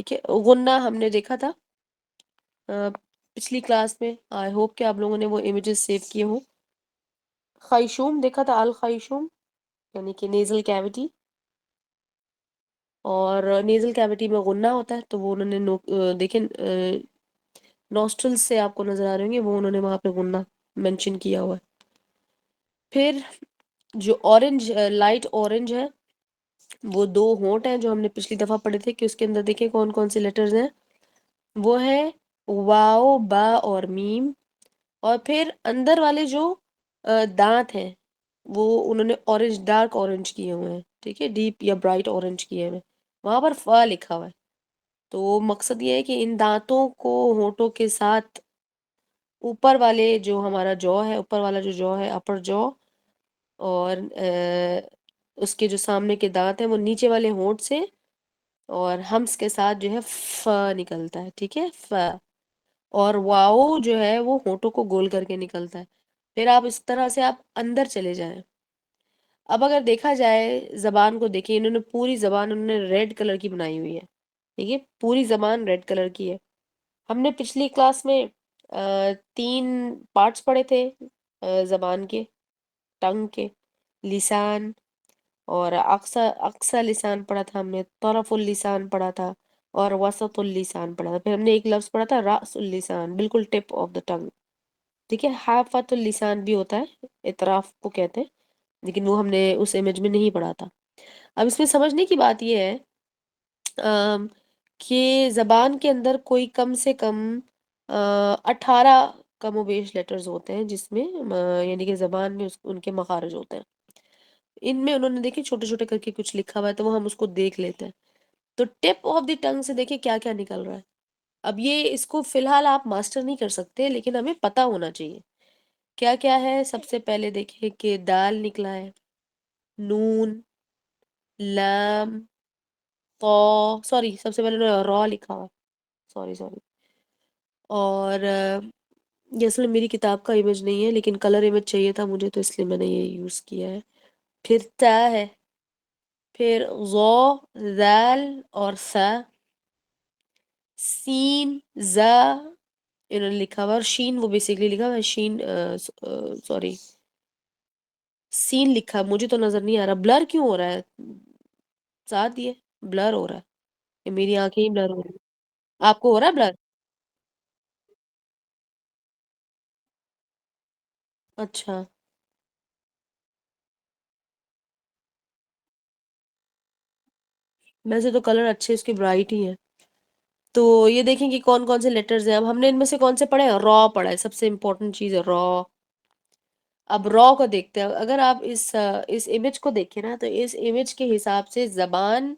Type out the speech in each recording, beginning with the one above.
ٹھیک ہے، غنہ ہم نے دیکھا تھا پچھلی کلاس میں. آئی ہوپ کہ آپ لوگوں نے وہ امیجز سیو کیے ہوں. خیشوم دیکھا تھا، الخیشوم یعنی کہ نیزل کیوٹی، اور نیزل کیوٹی میں غنہ ہوتا ہے، تو وہ انہوں نے دیکھیں نوسٹرل سے آپ کو نظر آ رہے ہوں گے، وہ انہوں نے وہاں پہ غنہ مینشن کیا ہوا ہے. پھر جو اورنج لائٹ اورنج ہے، وہ دو ہونٹ ہیں جو ہم نے پچھلی دفعہ پڑھے تھے کہ اس کے اندر دیکھیں کون کون سے لیٹرز ہیں. وہ ہے واو، با اور میم. اور پھر اندر والے جو دانت ہیں وہ انہوں نے اورنج، ڈارک اورنج کیے ہوئے ہیں، ٹھیک ہے، ڈیپ یا برائٹ اورنج کیے ہوئے ہیں. وہاں پر فا لکھا ہوا ہے. تو مقصد یہ ہے کہ ان دانتوں کو ہونٹوں کے ساتھ اوپر والے جو ہمارا جو ہے، اوپر والا جو جو ہے اپر جو، اور اس کے جو سامنے کے دانت ہیں وہ نیچے والے ہونٹ سے اور ہمس کے ساتھ جو ہے ف نکلتا ہے، ٹھیک ہے، ف. اور واؤ جو ہے وہ ہونٹوں کو گول کر کے نکلتا ہے. پھر آپ اس طرح سے آپ اندر چلے جائیں. اب اگر دیکھا جائے زبان کو، دیکھیں انہوں نے پوری زبان انہوں نے ریڈ کلر کی بنائی ہوئی ہے، ٹھیک ہے، پوری زبان ریڈ کلر کی ہے. ہم نے پچھلی کلاس میں 3 پارٹس پڑھے تھے زبان کے، ٹنگ کے، لسان اور اقصا لسان پڑھا تھا، ہم نے طرف اللسان پڑھا تھا اور وسط اللسان پڑھا تھا. پھر ہم نے ایک لفظ پڑھا تھا راس اللسان، بالکل ٹپ آف دا ٹنگ، ٹھیک ہے. حافت اللسان بھی ہوتا ہے، اطراف کو کہتے ہیں، لیکن وہ ہم نے اس امیج میں نہیں پڑھا تھا. اب اس میں سمجھنے کی بات یہ ہے کہ زبان کے اندر کوئی کم سے کم 18 کم و بیش لیٹرز ہوتے ہیں، جس میں یعنی کہ زبان میں ان کے مخارج ہوتے ہیں. ان میں انہوں نے دیکھیں چھوٹے چھوٹے کر کے کچھ لکھا ہوا ہے، تو وہ ہم اس کو دیکھ لیتے ہیں. تو ٹپ آف دی ٹنگ سے دیکھیں کیا کیا نکل رہا ہے. اب یہ اس کو فی الحال آپ ماسٹر نہیں کر سکتے، لیکن ہمیں پتہ ہونا چاہیے کیا کیا ہے. سب سے پہلے دیکھیں کہ دال نکلا ہے، نون، لام، تو سوری سب سے پہلے را لکھا ہوا، سوری. اور یہ اصل میری کتاب کا امیج نہیں ہے، لیکن کلر امیج چاہیے تھا مجھے، تو اس لیے میں نے یہ یوز کیا ہے. پھر تا ہے، پھر ظا، ذال اور ثا، سین، زا انہوں نے لکھا ہوا، اور شین وہ بیسیکلی لکھا ہوا ہے شین، سوری سین لکھا ہے، مجھے تو نظر نہیں آ رہا. بلر کیوں ہو رہا ہے؟ ساتھ یہ بلر ہو رہا ہے، یہ میری آنکھیں ہی بلر ہو رہی ہیں. آپ کو ہو رہا ہے بلر؟ اچھا، ویسے تو کلر اچھے اس کے برائٹ ہی ہیں. تو یہ دیکھیں کہ کون کون سے لیٹرز ہیں. اب ہم نے ان میں سے کون سے پڑھے ہیں؟ را پڑھا ہے، سب سے امپورٹنٹ چیز ہے را. اب را کو دیکھتے ہیں. اگر آپ اس امیج کو دیکھیں نا، تو اس امیج کے حساب سے زبان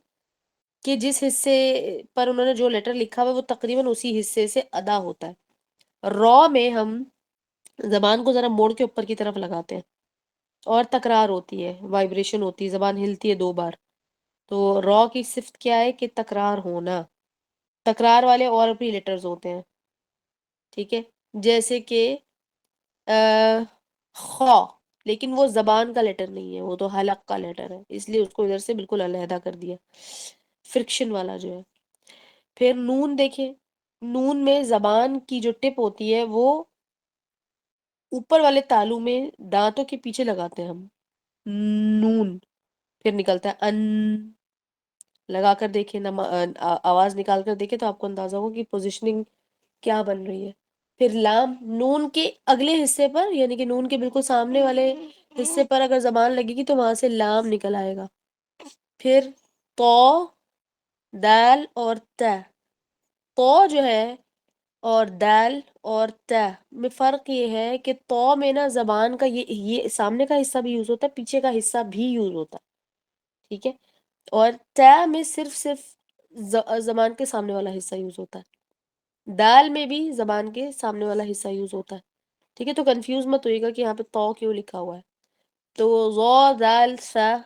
کے جس حصے پر انہوں نے جو لیٹر لکھا ہوا ہے وہ تقریباً اسی حصے سے ادا ہوتا ہے. را میں ہم زبان کو ذرا موڑ کے اوپر کی طرف لگاتے ہیں اور تکرار ہوتی ہے، وائبریشن ہوتی ہے، زبان ہلتی ہے 2 بار. تو را کی صفت کیا ہے کہ تکرار ہونا. تکرار والے اور بھی لیٹرز ہوتے ہیں، ٹھیک ہے، جیسے کہ خا، لیکن وہ زبان کا لیٹر نہیں ہے، وہ تو حلق کا لیٹر ہے، اس لیے اس کو ادھر سے بالکل علیحدہ کر دیا، فرکشن والا جو ہے. پھر نون دیکھیں، نون میں زبان کی جو ٹپ ہوتی ہے وہ اوپر والے تالو میں دانتوں کے پیچھے لگاتے ہیں ہم، نون. پھر نکلتا ہے ان. لگا کر دیکھیں، آواز نکال کر دیکھیں تو آپ کو اندازہ ہوگا کہ پوزیشننگ کیا بن رہی ہے. پھر لام، نون کے اگلے حصے پر یعنی کہ نون کے بالکل سامنے والے حصے پر اگر زبان لگے گی تو وہاں سے لام نکل آئے گا. پھر تو، دال اور ت. تو جو ہے اور دال اور ت میں فرق یہ ہے کہ تو میں نا زبان کا یہ سامنے کا حصہ بھی یوز ہوتا ہے، پیچھے کا حصہ بھی یوز ہوتا ہے، ٹھیک ہے. اور ت میں صرف زبان کے سامنے والا حصہ یوز ہوتا ہے. دال میں بھی زبان کے سامنے والا حصہ یوز ہوتا ہے، ٹھیک ہے. تو کنفیوز مت ہوئے گا کہ یہاں پہ تو کیوں لکھا ہوا ہے. تو ظا، دال، سا.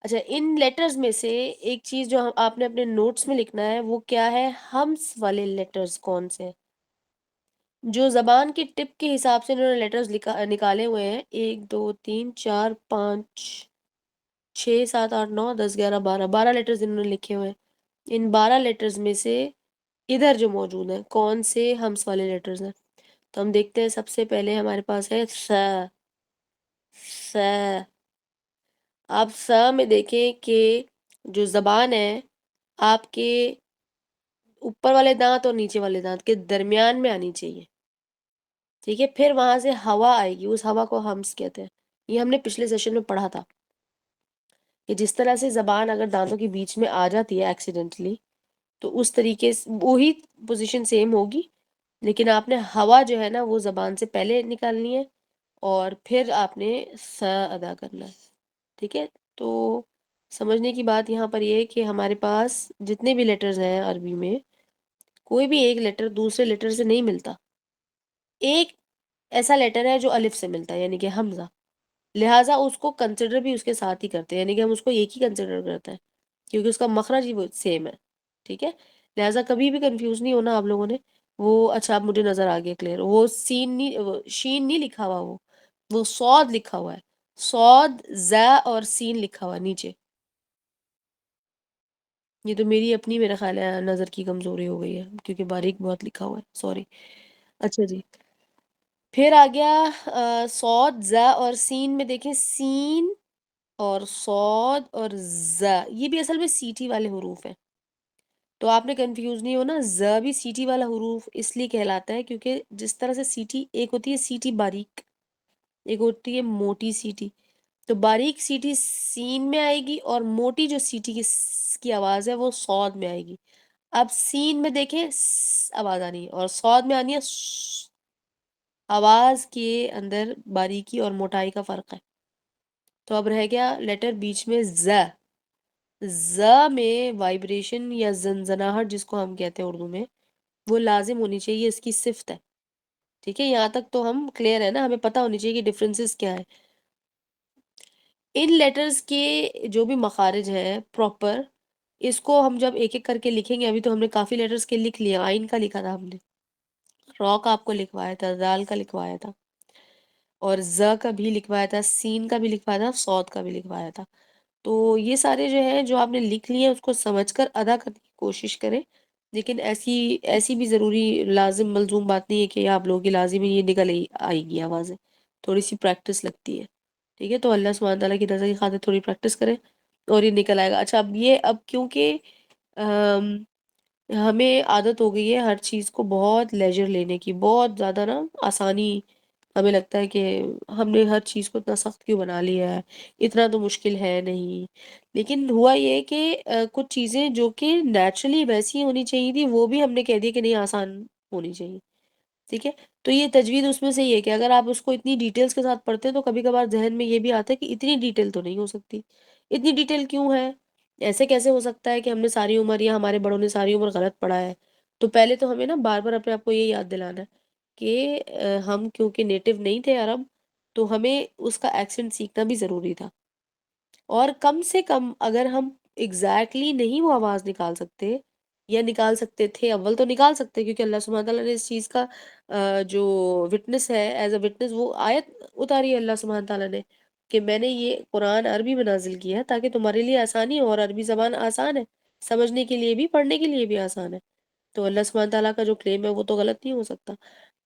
اچھا، ان لیٹرز میں سے ایک چیز جو آپ نے اپنے نوٹس میں لکھنا ہے وہ کیا ہے؟ ہمس والے لیٹرز کون سے جو زبان کی ٹپ کے حساب سے انہوں نے لیٹرز نکالے ہوئے ہیں. 1 2 3 4 5 6 7 8 9 10 11 12 لیٹرز انہوں نے لکھے ہوئے ہیں. ان 12 لیٹرز میں سے ادھر جو موجود ہیں کون سے ہمس والے لیٹرز ہیں؟ تو ہم دیکھتے ہیں سب سے پہلے ہمارے پاس ہے س. س. آپ س میں دیکھیں کہ جو زبان ہے آپ کے اوپر والے دانت اور نیچے والے دانت کے درمیان میں آنی چاہیے. ٹھیک ہے، پھر وہاں سے ہوا آئے گی، اس ہوا کو ہمس کہتے ہیں. یہ ہم نے پچھلے سیشن میں پڑھا تھا کہ جس طرح سے زبان اگر دانتوں کے بیچ میں آ جاتی ہے ایکسیڈنٹلی تو اس طریقے سے وہی پوزیشن سیم ہوگی، لیکن آپ نے ہوا جو ہے نا وہ زبان سے پہلے نکالنی ہے اور پھر آپ نے س ادا کرنا ہے. ٹھیک ہے، تو سمجھنے کی بات یہاں پر یہ ہے کہ ہمارے پاس جتنے بھی لیٹرز ہیں عربی میں کوئی بھی ایک لیٹر دوسرے لیٹر سے نہیں ملتا. ایک ایسا لیٹر ہے جو الف سے ملتا ہے، یعنی کہ حمزہ، لہٰذا اس کو کنسیڈر بھی اس کے ساتھ ہی کرتے ہیں، یعنی کہ ہم اس کو ایک ہی کنسیڈر کرتے ہیں کیونکہ اس کا مخرج ہی وہ سیم ہے. ٹھیک ہے، لہٰذا کبھی بھی کنفیوز نہیں ہونا آپ لوگوں نے. وہ اچھا اب مجھے نظر آ گیا کلیئر، وہ سین نہیں، شین نہیں لکھا ہوا، وہ صاد لکھا ہوا ہے. صاد ز اور سین لکھا ہوا ہے نیچے. یہ تو میری اپنی میرا خیال ہے نظر کی کمزوری ہو گئی ہے کیونکہ باریک بہت لکھا ہوا ہے، سوری. اچھا جی، پھر آ گیا صاد ز اور سین میں دیکھیں سین اور صاد اور ز، یہ بھی اصل میں سیٹی والے حروف ہیں. تو آپ نے کنفیوز نہیں ہونا، ز بھی سیٹی والا حروف اس لیے کہلاتا ہے کیونکہ جس طرح سے سیٹی ایک ہوتی ہے سیٹی باریک، ایک ہوتی ہے موٹی سیٹی. تو باریک سیٹی سین میں آئے گی اور موٹی جو سیٹی کی آواز ہے وہ صاد میں آئے گی. اب سین میں دیکھیں آواز آنی ہے اور صاد میں آنی ہے آواز کے اندر باریکی اور موٹائی کا فرق ہے. تو اب رہ گیا لیٹر بیچ میں ز. ز میں وائبریشن یا زنزناہٹ جس کو ہم کہتے ہیں اردو میں، وہ لازم ہونی چاہیے، اس کی صفت ہے. ٹھیک ہے، یہاں تک تو ہم کلیئر ہے نا، ہمیں پتہ ہونی چاہیے کہ ڈفرینسز کیا ہے. ان لیٹرز کے جو بھی مخارج ہیں پراپر، اس کو ہم جب ایک ایک کر کے لکھیں گے، ابھی تو ہم نے کافی لیٹرز کے لکھ لیا. آئین کا لکھا تھا ہم نے، را کا آپ کو لکھوایا تھا، دال کا لکھوایا تھا اور ز کا بھی لکھوایا تھا، سین کا بھی لکھوایا تھا، صاد کا بھی لکھوایا تھا. تو یہ سارے جو ہیں جو آپ نے لکھ لیے ہیں اس کو سمجھ کر ادا کرنے کی کوشش کریں. لیکن ایسی بھی ضروری لازم ملزوم بات نہیں ہے کہ آپ لوگوں کی لازمی یہ نکل آئے گی آوازیں، تھوڑی سی پریکٹس لگتی ہے. ٹھیک ہے، تو اللہ سبحانہ تعالیٰ کی رضا کی خاطر تھوڑی پریکٹس کریں اور یہ نکل آئے گا. اچھا اب کیونکہ ہمیں عادت ہو گئی ہے ہر چیز کو بہت لیجر لینے کی، بہت زیادہ نا آسانی، ہمیں لگتا ہے کہ ہم نے ہر چیز کو اتنا سخت کیوں بنا لیا ہے، اتنا تو مشکل ہے نہیں. لیکن ہوا یہ کہ کچھ چیزیں جو کہ نیچرلی ویسی ہونی چاہیے تھی وہ بھی ہم نے کہہ دیا کہ نہیں آسان ہونی چاہیے. ٹھیک ہے، تو یہ تجوید اس میں سے یہ ہے کہ اگر آپ اس کو اتنی ڈیٹیلز کے ساتھ پڑھتے ہیں تو کبھی کبھار ذہن میں یہ بھی آتا ہے کہ اتنی ڈیٹیل تو نہیں ہو سکتی. اتنی ڈیٹیل کیوں ہے؟ ایسے کیسے ہو سکتا ہے کہ ہم نے ساری عمر یا ہمارے بڑوں نے ساری عمر غلط پڑھا ہے؟ تو پہلے تو ہمیں نا بار بار اپنے آپ کو یہ یاد دلانا ہے کہ ہم کیونکہ نیٹو نہیں تھے عرب، تو ہمیں اس کا ایکسنٹ سیکھنا بھی ضروری تھا. اور کم سے کم اگر ہم ایگزیکٹلی نہیں وہ آواز نکال سکتے یا نکال سکتے تھے، اول تو نکال سکتے کیونکہ اللہ سبحانہ تعالیٰ نے اس چیز کا جو وٹنس ہے، ایز اے وٹنس وہ آیت اتاری ہے اللہ سبحانہ تعالیٰ نے کہ میں نے یہ قرآن عربی میں نازل کیا ہے تاکہ تمہارے لیے آسانی ہو، اور عربی زبان آسان ہے سمجھنے کے لیے بھی، پڑھنے کے لیے بھی آسان ہے. تو اللہ سبحانہ تعالیٰ کا جو کلیم ہے وہ تو غلط نہیں ہو سکتا.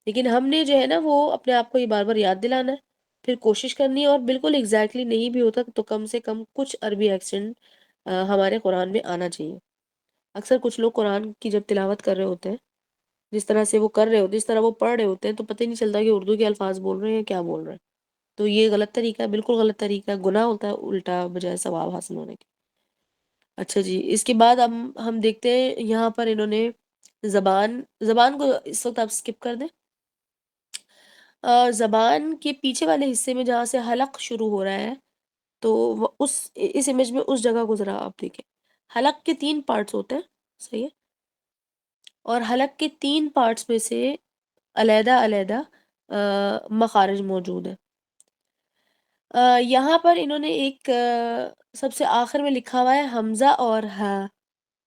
لیکن ہم نے جو ہے نا وہ اپنے آپ کو یہ بار بار یاد دلانا ہے، پھر کوشش کرنی ہے، اور بالکل ایگزیکٹلی نہیں بھی ہوتا تو کم سے کم کچھ عربی ایکسنٹ ہمارے قرآن میں آنا چاہیے. اکثر کچھ لوگ قرآن کی جب تلاوت کر رہے ہوتے ہیں، جس طرح سے وہ کر رہے ہوتے ہیں، جس طرح وہ پڑھ رہے ہوتے ہیں، تو پتہ ہی نہیں چلتا کہ اردو کے الفاظ بول رہے ہیں یا کیا بول رہے ہیں. تو یہ غلط طریقہ ہے، بالکل غلط طریقہ ہے، گناہ ہوتا ہے الٹا بجائے ثواب حاصل ہونے کے. اچھا جی، اس کے بعد ہم دیکھتے ہیں یہاں پر انہوں نے زبان کو اس وقت آپ اسکپ کر دیں. زبان کے پیچھے والے حصے میں جہاں سے حلق شروع ہو رہا ہے، تو اس امیج میں اس جگہ کو ذرا آپ دیکھیں. حلق کے 3 پارٹس ہوتے ہیں، صحیح ہے، اور حلق کے 3 پارٹس میں سے علیحدہ علیحدہ مخارج موجود ہیں. یہاں پر انہوں نے ایک سب سے آخر میں لکھا ہوا ہے حمزہ اور ہا.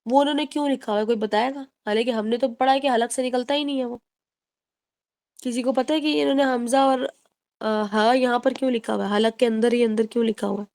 وہ انہوں نے کیوں لکھا ہوا ہے کوئی بتائے گا؟ حالانکہ ہم نے تو پڑھا ہے کہ حلق سے نکلتا ہی نہیں ہے وہ. کسی کو پتہ ہے کہ انہوں نے حمزہ اور ہا یہاں پر کیوں لکھا ہوا ہے، حلق کے اندر ہی اندر کیوں لکھا ہوا ہے؟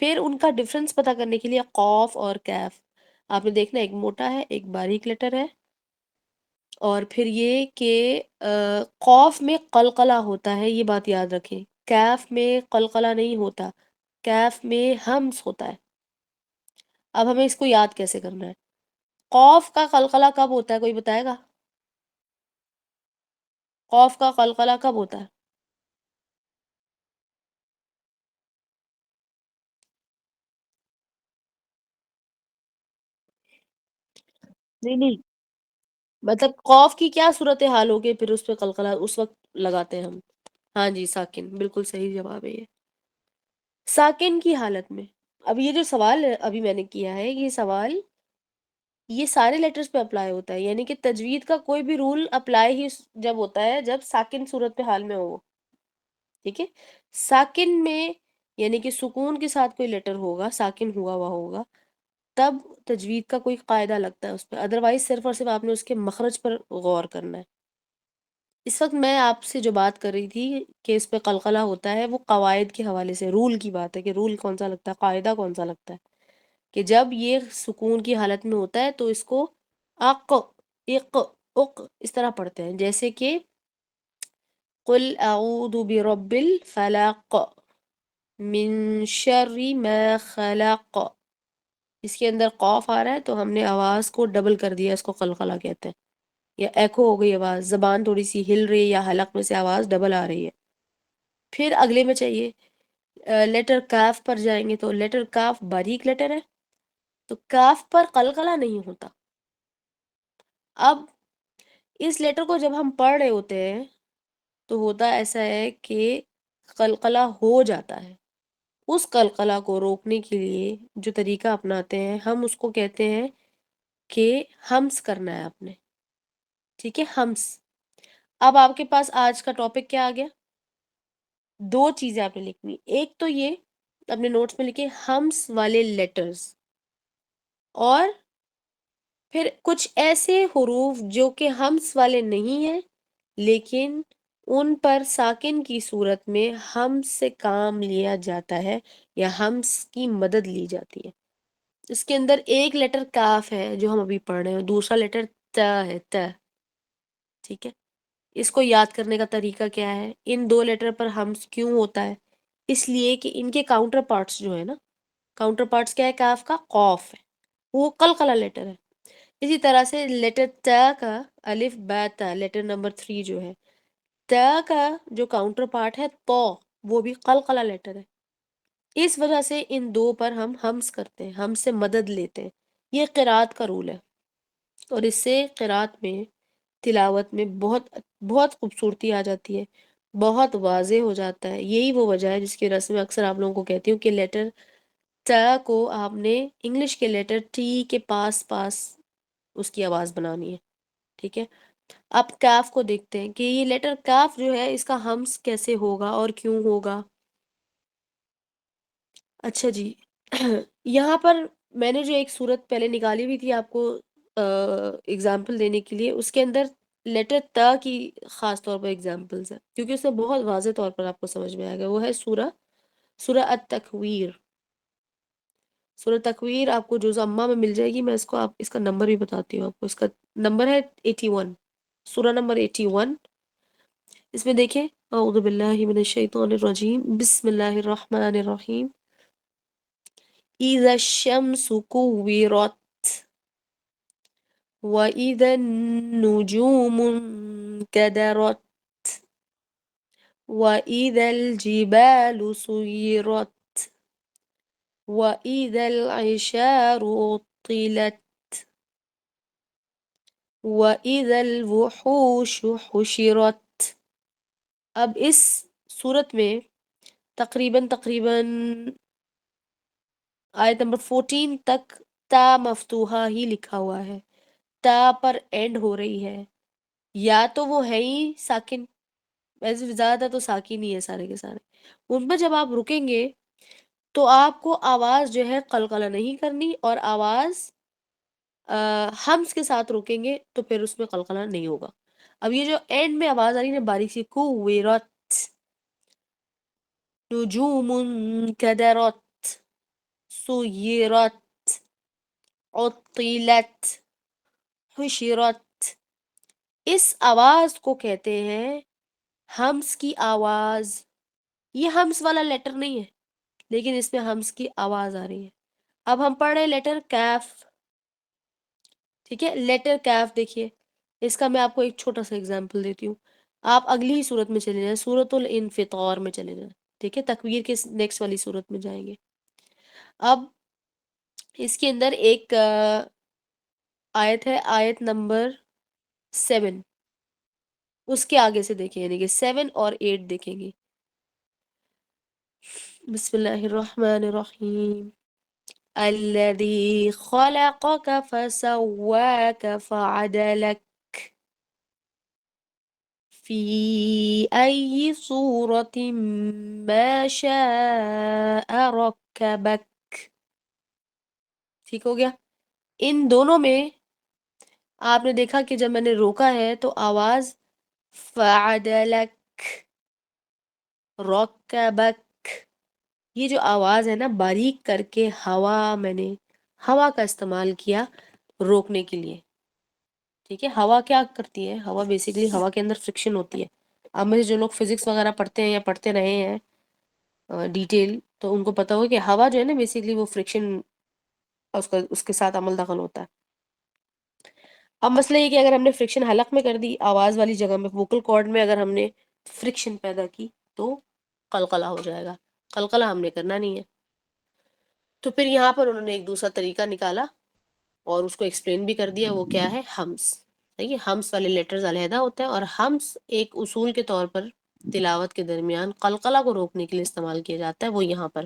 پھر ان کا ڈفرنس پتہ کرنے کے لیے قوف اور کیف آپ نے دیکھنا ایک موٹا ہے ایک باریک لیٹر ہے، اور پھر یہ کہ قوف میں قلقلہ ہوتا ہے، یہ بات یاد رکھیں، کیف میں قلقلہ نہیں ہوتا، کیف میں ہمس ہوتا ہے۔ اب ہمیں اس کو یاد کیسے کرنا ہے؟ قوف کا قلقلہ کب ہوتا ہے، کوئی بتائے گا؟ قوف کا قلقلہ کب ہوتا ہے؟ نہیں نہیں، مطلب قوف کی کیا صورتحال ہوگی پھر اس پہ قلقلہ اس وقت لگاتے ہیں ہم؟ ہاں جی، ساکن، بالکل صحیح جواب ہے یہ، ساکن کی حالت میں۔ اب یہ جو سوال ابھی میں نے کیا ہے، یہ سوال یہ سارے لیٹرز پہ اپلائی ہوتا ہے، یعنی کہ تجوید کا کوئی بھی رول اپلائی ہی جب ہوتا ہے جب ساکن صورت حال میں ہو، ٹھیک ہے؟ ساکن میں یعنی کہ سکون کے ساتھ کوئی لیٹر ہوگا، ساکن ہوا ہوا ہوگا، تب تجوید کا کوئی قاعدہ لگتا ہے اس پہ، ادروائز صرف اور صرف آپ نے اس کے مخرج پر غور کرنا ہے۔ اس وقت میں آپ سے جو بات کر رہی تھی کہ اس پہ قلقلہ ہوتا ہے، وہ قواعد کے حوالے سے رول کی بات ہے کہ رول کون سا لگتا ہے، قاعدہ کون سا لگتا ہے، کہ جب یہ سکون کی حالت میں ہوتا ہے تو اس کو اق اق اق اس طرح پڑھتے ہیں، جیسے کہ قل اعوذ برب الفلق من شر ما خلق، اس کے اندر قوف آ رہا ہے تو ہم نے آواز کو ڈبل کر دیا، اس کو قلقلہ کہتے ہیں، یا ایکو ہو گئی آواز، زبان تھوڑی سی ہل رہی ہے یا حلق میں سے آواز ڈبل آ رہی ہے۔ پھر اگلے میں چاہیے لیٹر کاف پر جائیں گے تو لیٹر کاف باریک لیٹر ہے تو کاف پر قلقلہ نہیں ہوتا۔ اب اس لیٹر کو جب ہم پڑھ رہے ہوتے ہیں تو ہوتا ایسا ہے کہ قلقلہ ہو جاتا ہے، اس قلقلہ کو روکنے کے لیے جو طریقہ اپناتے ہیں ہم اس کو کہتے ہیں کہ ہمس کرنا ہے آپ نے، ٹھیک ہے، ہمس۔ اب آپ کے پاس آج کا ٹاپک کیا آ گیا؟ دو چیزیں آپ نے لکھنی، ایک تو یہ اپنے نوٹس میں لکھے ہمس والے لیٹرز، اور پھر کچھ ایسے حروف جو کہ ہمس والے نہیں ہیں لیکن ان پر ساکن کی صورت میں ہمس سے کام لیا جاتا ہے یا ہمس کی مدد لی جاتی ہے۔ اس کے اندر ایک لیٹر کاف ہے جو ہم ابھی پڑھ رہے ہیں، دوسرا لیٹر تا ہے، تا، ٹھیک ہے؟ اس کو یاد کرنے کا طریقہ کیا ہے؟ ان دو لیٹر پر ہمس کیوں ہوتا ہے؟ اس لیے کہ ان کے کاؤنٹر پارٹس جو ہے نا، کاؤنٹر پارٹس کیا ہے؟ کاف کا قوف ہے، وہ قلقلہ لیٹر ہے۔ اسی طرح سے لیٹر تا کا الف با تا، لیٹر نمبر 3 جو ہے، تا کا جو کاؤنٹر پارٹ ہے تو، وہ بھی قلقلہ لیٹر ہے۔ اس وجہ سے ان دو پر ہم ہمس کرتے ہیں، ہم سے مدد لیتے ہیں، یہ قرات کا رول ہے، اور اس سے قرات میں تلاوت میں بہت بہت خوبصورتی آ جاتی ہے، بہت واضح ہو جاتا ہے۔ یہی وہ وجہ ہے جس کی وجہ سے میں اکثر آپ لوگوں کو کہتی ہوں کہ لیٹر تا کو آپ نے انگلش کے لیٹر ٹی کے پاس پاس اس کی آواز بنانی ہے، ٹھیک ہے؟ اب کاف کو دیکھتے ہیں کہ یہ لیٹر کاف جو ہے اس کا ہمس کیسے ہوگا اور کیوں ہوگا۔ اچھا جی، یہاں پر میں نے جو ایک صورت پہلے نکالی ہوئی تھی آپ کو اگزامپل دینے کے لیے، اس کے اندر لیٹر تا کی خاص طور پر اگزامپلز ہیں کیونکہ اس میں بہت واضح طور پر آپ کو سمجھ میں آئے گا، وہ ہے سورہ التکویر۔ سورہ تکویر آپ کو جزء امہ میں مل جائے گی، میں اس کا نمبر بھی بتاتی ہوں آپ کو، اس کا نمبر ہے 81، سورہ نمبر 81۔ اس میں دیکھیں، اعوذ باللہ من الشیطان الرجیم، بسم اللہ الرحمن الرحیم، اذا الشمس كورت واذا النجوم انكدرت واذا الجبال سيرت واذا العشار عطلت واذا الوحوش حشرت۔ اب اس صورت میں تقریباً آیت نمبر 14 تک تا مفتوحہ ہی لکھا ہوا ہے، تا پر اینڈ ہو رہی ہے، یا تو وہ ہے ہی ساکن، ویسے زیادہ تو ساکن ہی ہے سارے کے سارے، ان پر جب آپ رکیں گے تو آپ کو آواز جو ہے قلقلہ نہیں کرنی، اور آواز ہمس کے ساتھ روکیں گے تو پھر اس میں قلقلہ نہیں ہوگا۔ اب یہ جو اینڈ میں آواز آ رہی ہے باریک سی، کویرت، نجوم کدرت، سيرت عطلت حشرت. اس آواز کو کہتے ہیں ہمس کی آواز. یہ ہمس والا لیٹر نہیں ہے لیکن اس میں ہمس کی آواز آ رہی ہے. اب ہم پڑھ رہے ہیں لیٹر کیف. ٹھیک ہے, لیٹر کیف دیکھیے, اس کا میں آپ کو ایک چھوٹا سا اگزامپل دیتی ہوں. آپ اگلی ہی صورت میں چلے جائیں, سورۃ الانفطار میں چلے جائیں. ٹھیک ہے, تکویر کے نیکسٹ والی صورت میں جائیں گے. اب اس کے اندر ایک آیت ہے, آیت نمبر 7. اس کے آگے سے دیکھیں, یعنی کہ 7 اور 8 دیکھیں گے. بسم اللہ الرحمن الرحیم. الذي خلقك فسواك فعدلك في أي صورة ما شاء ركبك. ٹھیک ہو گیا. ان دونوں میں آپ نے دیکھا کہ جب میں نے روکا ہے تو آواز فعدلك ركبك, یہ جو آواز ہے نا باریک کر کے میں نے ہوا کا استعمال کیا روکنے کے لیے. ٹھیک ہے, ہوا کیا کرتی ہے, ہوا بیسیکلی ہوا کے اندر فرکشن ہوتی ہے. اب میں جو لوگ فزکس وغیرہ پڑھتے ہیں یا پڑھتے رہے ہیں ڈیٹیل, تو ان کو پتا ہو کہ ہوا جو ہے نا بیسیکلی وہ فرکشن اس کے ساتھ عمل دخل ہوتا ہے. اب مسئلہ یہ کہ اگر ہم نے فرکشن حلق میں کر دی, آواز والی جگہ میں ووکل کارڈ میں اگر ہم نے فرکشن پیدا کی تو قلقلہ ہو جائے گا. قلقلہ ہم نے کرنا نہیں ہے. تو پھر یہاں پر انہوں نے ایک دوسرا طریقہ نکالا اور اس کو ایکسپلین بھی کر دیا. وہ کیا ہے, ہمس. دیکھیے, ہمس والے لیٹرز علیحدہ ہوتے ہیں اور ہمس ایک اصول کے طور پر تلاوت کے درمیان قلقلہ کو روکنے کے لیے استعمال کیا جاتا ہے, وہ یہاں پر.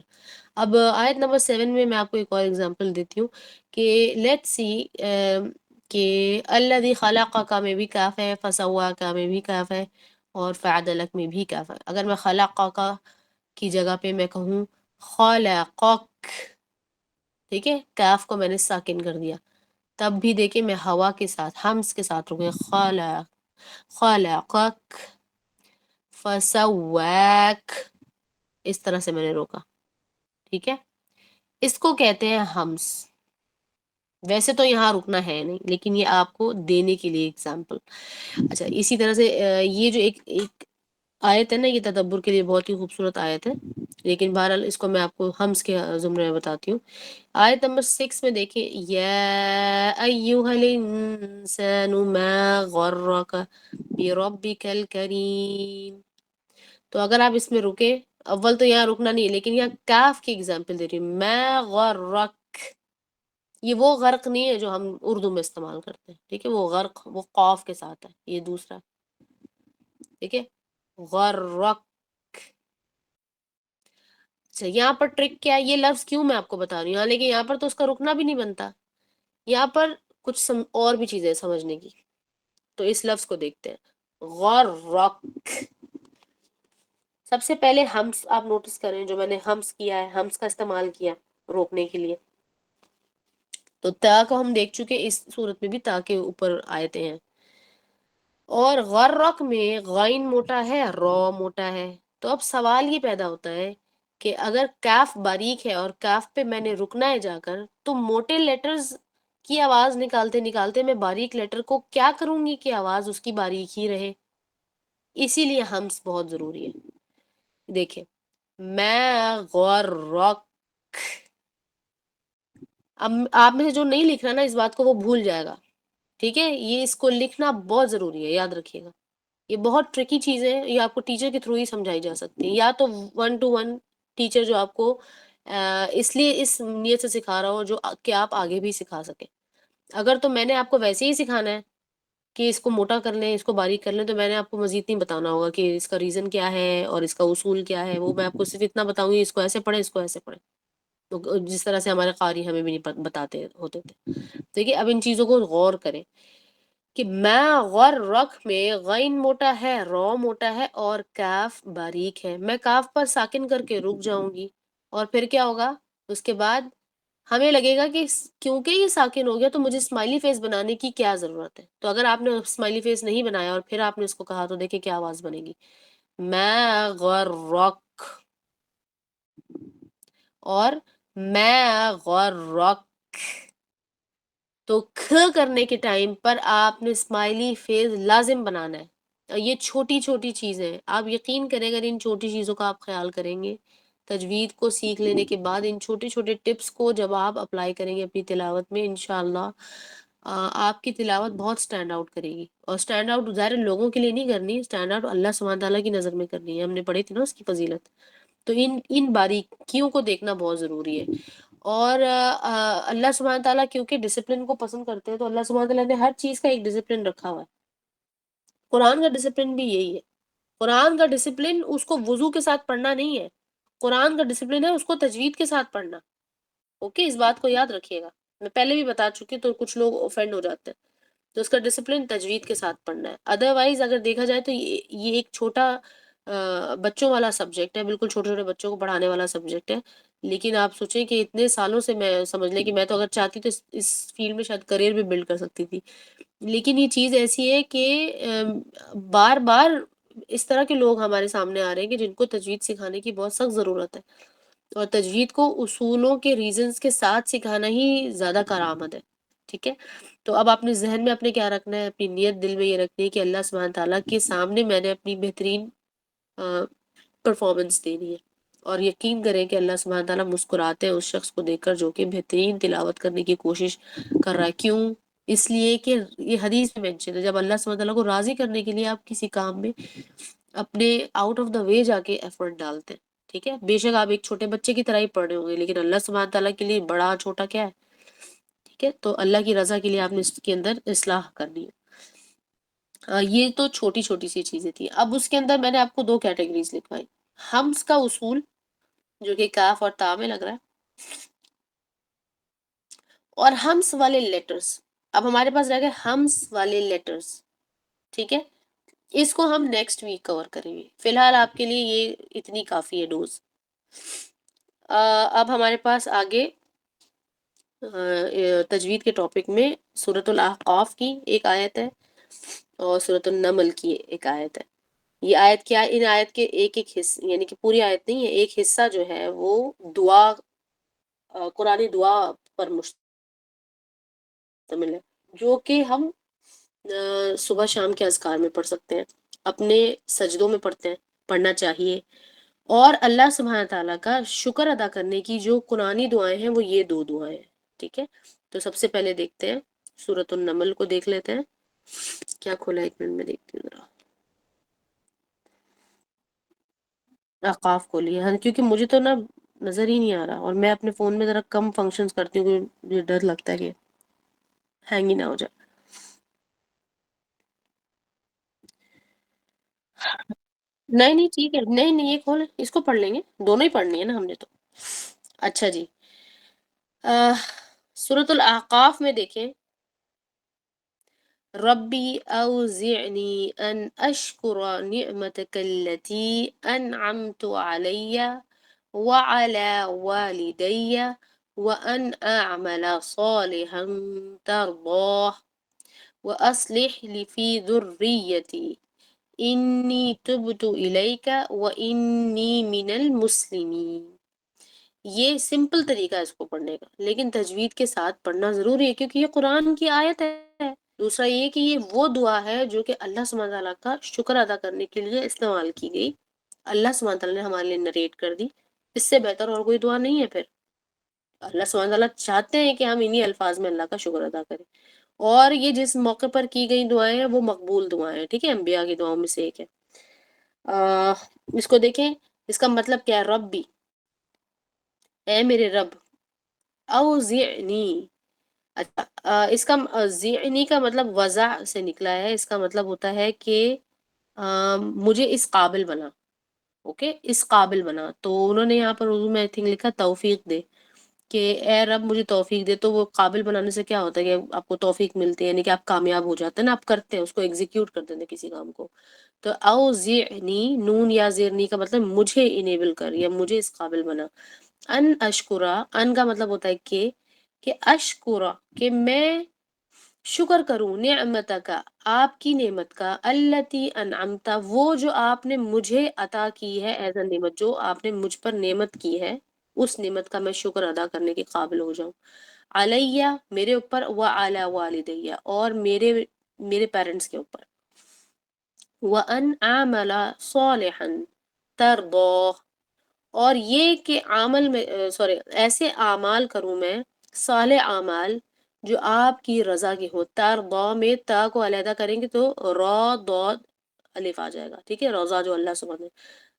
اب آیت نمبر 7 میں آپ کو ایک اور اگزامپل دیتی ہوں کہ لیٹ سی کہ الذی خلقک میں بھی کاف ہے, فسواک میں بھی کاف ہے, اور فعدلک میں بھی کاف ہے. اگر میں خلقک کی جگہ پہ میں کہوں خلقک, ٹھیک ہے, کاف کو میں نے ساکن کر دیا, تب بھی دیکھیں میں ہوا کے ساتھ ہمس کے ساتھ رکے, خلقک فسواک, اس طرح سے میں نے روکا. ٹھیک ہے, اس کو کہتے ہیں ہمس. ویسے تو یہاں رکنا ہے نہیں, لیکن یہ آپ کو دینے کے لیے اگزامپل. اچھا, اسی طرح سے یہ جو ایک آیت ہے نا, یہ تدبر کے لیے بہت ہی خوبصورت آیت ہے, لیکن بہرحال اس کو میں آپ کو ہمس کے زمرے میں بتاتی ہوں. آیت نمبر 6 میں دیکھیں, یا ایھا الانسان ما غرک بربک الکریم. تو اگر آپ اس میں رکے, اول تو یہاں رکنا نہیں ہے, لیکن یہاں کاف کی اگزامپل دے رہی ہوں, ما غرک. یہ وہ غرق نہیں ہے جو ہم اردو میں استعمال کرتے ہیں. ٹھیک ہے, وہ غرق وہ قاف کے ساتھ ہے, یہ دوسرا. ٹھیک ہے, غرق. اچھا, یہاں پر ٹرک کیا ہے, یہ لفظ کیوں میں آپ کو بتا رہی ہوں, لیکن یہاں پر تو اس کا رکنا بھی نہیں بنتا. یہاں پر کچھ اور بھی چیزیں سمجھنے کی. تو اس لفظ کو دیکھتے ہیں, غرق. سب سے پہلے ہمس آپ نوٹس کریں, جو میں نے ہمس کیا ہے, ہمس کا استعمال کیا روکنے کے لیے. تو تا کو ہم دیکھ چکے, اس صورت میں بھی تا کے اوپر آیتیں ہیں. اور غرق میں غین موٹا ہے, را موٹا ہے. تو اب سوال یہ پیدا ہوتا ہے کہ اگر کاف باریک ہے اور کاف پہ میں نے رکنا ہے جا کر, تو موٹے لیٹرز کی آواز نکالتے نکالتے میں باریک لیٹر کو کیا کروں گی کہ آواز اس کی باریک ہی رہے. اسی لیے ہمس بہت ضروری ہے. دیکھیں, میں غرق. اب آپ میں سے جو نہیں لکھ رہا نا اس بات کو, وہ بھول جائے گا. ٹھیک ہے, یہ اس کو لکھنا بہت ضروری ہے, یاد رکھیے گا. یہ بہت ٹرکی چیز ہے, یہ آپ کو ٹیچر کے تھرو ہی سمجھائی جا سکتی ہے, یا تو 1 to 1 ٹیچر جو آپ کو اس لیے اس نیت سے سکھا رہا ہو جو کہ آپ آگے بھی سکھا سکیں. اگر تو میں نے آپ کو ویسے ہی سکھانا ہے کہ اس کو موٹا کر لیں, اس کو باریک کر لیں, تو میں نے آپ کو مزید نہیں بتانا ہوگا کہ اس کا ریزن کیا ہے اور اس کا اصول کیا ہے. وہ میں آپ کو صرف اتنا بتاؤں گی, اس کو ایسے پڑھیں, اس کو ایسے پڑھیں. تو جس طرح سے ہمارے قاری ہمیں بھی نہیں بتاتے ہوتے تھے. دیکھیے, اب ان چیزوں کو غور کریں کہ ما غرق میں غین موٹا ہے, را موٹا ہے, اور کاف باریک ہے. میں کاف پر ساکن کر کے رک جاؤں گی, اور پھر کیا ہوگا, اس کے بعد ہمیں لگے گا کہ کیونکہ یہ ساکن ہو گیا تو مجھے اسمائلی فیس بنانے کی کیا ضرورت ہے. تو اگر آپ نے اسمائلی فیس نہیں بنایا اور پھر آپ نے اس کو کہا, تو دیکھیں کیا آواز بنے گی, ما غرق. اور میں غرک، تو کھ کرنے کے ٹائم پر آپ نے اسمائلی فیس لازم بنانا ہے. یہ چھوٹی چھوٹی چیزیں ہیں، آپ یقین کریں اگر ان چھوٹی چیزوں کا آپ خیال کریں گے، تجوید کو سیکھ لینے کے بعد ان چھوٹے چھوٹے ٹپس کو جب آپ اپلائی کریں گے اپنی تلاوت میں، انشاءاللہ آپ کی تلاوت بہت سٹینڈ آؤٹ کرے گی. اور سٹینڈ آؤٹ ظاہر لوگوں کے لیے نہیں کرنی، سٹینڈ آؤٹ اللہ سبحانہ تعالیٰ کی نظر میں کرنی ہے. ہم نے پڑھی تھی نا اس کی فضیلت. تو ان باریکیوں کو دیکھنا بہت ضروری ہے. اور اللہ سبحانہ تعالیٰ کیونکہ ڈسپلن کو پسند کرتے ہیں، تو اللہ سبحانہ تعالیٰ نے ہر چیز کا ایک ڈسپلن رکھا ہوا ہے. قرآن کا ڈسپلن بھی یہی ہے. قرآن کا ڈسپلن اس کو وضو کے ساتھ پڑھنا نہیں ہے، قرآن کا ڈسپلن ہے اس کو تجوید کے ساتھ پڑھنا. اوکے، اس بات کو یاد رکھیے گا. میں پہلے بھی بتا چکی تو کچھ لوگ اوفینڈ ہو جاتے ہیں. تو اس کا ڈسپلن تجوید کے ساتھ پڑھنا ہے. ادروائز اگر دیکھا جائے تو یہ ایک چھوٹا بچوں والا سبجیکٹ ہے، بالکل چھوٹے چھوٹے بچوں کو پڑھانے والا سبجیکٹ ہے. لیکن آپ سوچیں کہ اتنے سالوں سے میں سمجھ لیں کہ میں تو اگر چاہتی تو اس فیلڈ میں شاید کریئر بھی بلڈ کر سکتی تھی. لیکن یہ چیز ایسی ہے کہ بار بار اس طرح کے لوگ ہمارے سامنے آ رہے ہیں کہ جن کو تجوید سکھانے کی بہت سخت ضرورت ہے. اور تجوید کو اصولوں کے ریزنز کے ساتھ سکھانا ہی زیادہ کارآمد ہے. ٹھیک ہے، تو اب آپ نے ذہن میں اپنے کیا رکھنا ہے، اپنی نیت دل میں یہ رکھنی ہے کہ اللہ سبحانہ تعالیٰ کے سامنے میں نے اپنی بہترین پرفارمنس دینی ہے. اور یقین کریں کہ اللہ سبحانہ تعالیٰ مسکراتے ہیں اس شخص کو دیکھ کر جو کہ بہترین تلاوت کرنے کی کوشش کر رہا ہے. کیوں؟ اس لیے کہ یہ حدیث میں مینشن ہے، جب اللہ سبحانہ تعالیٰ کو راضی کرنے کے لیے آپ کسی کام میں اپنے آؤٹ آف دا وے جا کے ایفرٹ ڈالتے ہیں. ٹھیک ہے، بے شک آپ ایک چھوٹے بچے کی طرح ہی پڑھ رہے ہوں گے، لیکن اللہ سبحانہ تعالیٰ کے لیے بڑا چھوٹا کیا ہے. ٹھیک ہے، تو اللہ کی رضا کے لیے آپ نے اس کے اندر اصلاح کرنی ہے. یہ تو چھوٹی چھوٹی سی چیزیں تھیں. اب اس کے اندر میں نے آپ کو دو کیٹیگریز لکھوائی. حمز کا اصول جو کہ کاف اور تا میں لگ رہا ہے، اور ہمس والے لیٹرز. اب ہمارے پاس رہ گئے ہمس والے لیٹرز. ٹھیک ہے، اس کو ہم نیکسٹ ویک کور کریں گے. فی الحال آپ کے لیے یہ اتنی کافی ہے ڈوز. اب ہمارے پاس آگے تجوید کے ٹاپک میں سورۃ الاحقاف کی ایک آیت ہے اور سورۃ النمل کی ایک آیت ہے. یہ آیت کیا ہے؟ ان آیت کے ایک ایک حصہ، یعنی کہ پوری آیت نہیں ہے، ایک حصہ جو ہے وہ دعا، قرآنی دعا پر مشتمل ہے، جو کہ ہم صبح شام کے اذکار میں پڑھ سکتے ہیں، اپنے سجدوں میں پڑھتے ہیں، پڑھنا چاہیے. اور اللہ سبحانہ تعالیٰ کا شکر ادا کرنے کی جو قرآنی دعائیں ہیں وہ یہ دو دعائیں ہیں. ٹھیک ہے، تو سب سے پہلے دیکھتے ہیں سورۃ النمل کو دیکھ لیتے ہیں. کیا کھولا ہے؟ ایک منٹ میں دیکھتی ہوں ذرا. احقاف کھولی ہے، ہاں، کیونکہ مجھے تو نا نظر ہی نہیں آ رہا، اور میں اپنے فون میں ذرا کم فنکشنز کرتی ہوں کیونکہ مجھے ڈر لگتا ہے کہ ہینگ ہی نہ ہو جائے. نہیں نہیں ٹھیک ہے، نہیں نہیں یہ کھولیں، اس کو پڑھ لیں گے، دونوں ہی پڑھنی ہے نا ہم نے تو. اچھا جی، سورۃ الاحقاف میں دیکھیں، ربی اوزعنی ان اشکر نعمتک التي انعمت علی وعلى والدی وان اعمل صالحا ترضاه واصلح لي في ذريتي انی تبت الیک وانی من المسلمین. یہ سمپل طریقہ ہے اس کو پڑھنے کا، لیکن تجوید کے ساتھ پڑھنا ضروری ہے کیونکہ یہ قرآن کی آیت ہے. دوسرا یہ کہ یہ وہ دعا ہے جو کہ اللہ سبحانہ تعالیٰ کا شکر ادا کرنے کے لیے استعمال کی گئی، اللہ سبحانہ تعالیٰ نے ہمارے لیے نریٹ کر دی. اس سے بہتر اور کوئی دعا نہیں ہے. پھر اللہ سبحانہ تعالیٰ چاہتے ہیں کہ ہم انہی الفاظ میں اللہ کا شکر ادا کریں. اور یہ جس موقع پر کی گئی دعائیں ہیں وہ مقبول دعائیں ہیں. ٹھیک ہے، انبیاء کی دعاؤں میں سے ایک ہے. اس کو دیکھیں، اس کا مطلب کیا ہے؟ ربی، اے میرے رب، اوزعنی. اچھا، اس کا زعنی کا مطلب وضع سے نکلا ہے. اس کا مطلب ہوتا ہے کہ مجھے اس قابل بنا. اوکے، اس قابل بنا. تو انہوں نے یہاں پر اردو میں آئی تھنک لکھا توفیق دے، کہ اے رب مجھے توفیق دے. تو وہ قابل بنانے سے کیا ہوتا ہے کہ آپ کو توفیق ملتی ہے، یعنی کہ آپ کامیاب ہو جاتے ہیں نا، آپ کرتے ہیں اس کو، ایگزیکیوٹ کرتے ہیں کسی کام کو. تو اوزعنی، نون یا زیرنی کا مطلب مجھے انیبل کر یا مجھے اس قابل بنا. ان اشکرا، ان کا مطلب ہوتا ہے کہ اشکرا، کہ میں شکر کروں، نعمت کا، آپ کی نعمت کا، التی انعمت، وہ جو آپ نے مجھے عطا کی ہے ایز اے نعمت، جو آپ نے مجھ پر نعمت کی ہے. اس نعمت کا میں شکر ادا کرنے کے قابل ہو جاؤں. علیہ میرے اوپر، وعلی والدیہ اور میرے پیرنٹس کے اوپر. وَأَنْ أَعْمَلَ صَالِحًا تَرْضَاهُ اور یہ کہ عمل میں ایسے اعمال کروں میں، صالح اعمال جو آپ کی رضا کی ہو. ترضا میں تا کو علیحدہ کریں گے تو را ضاد الف آ جائے گا. ٹھیک ہے، رضا جو اللہ سبحانہ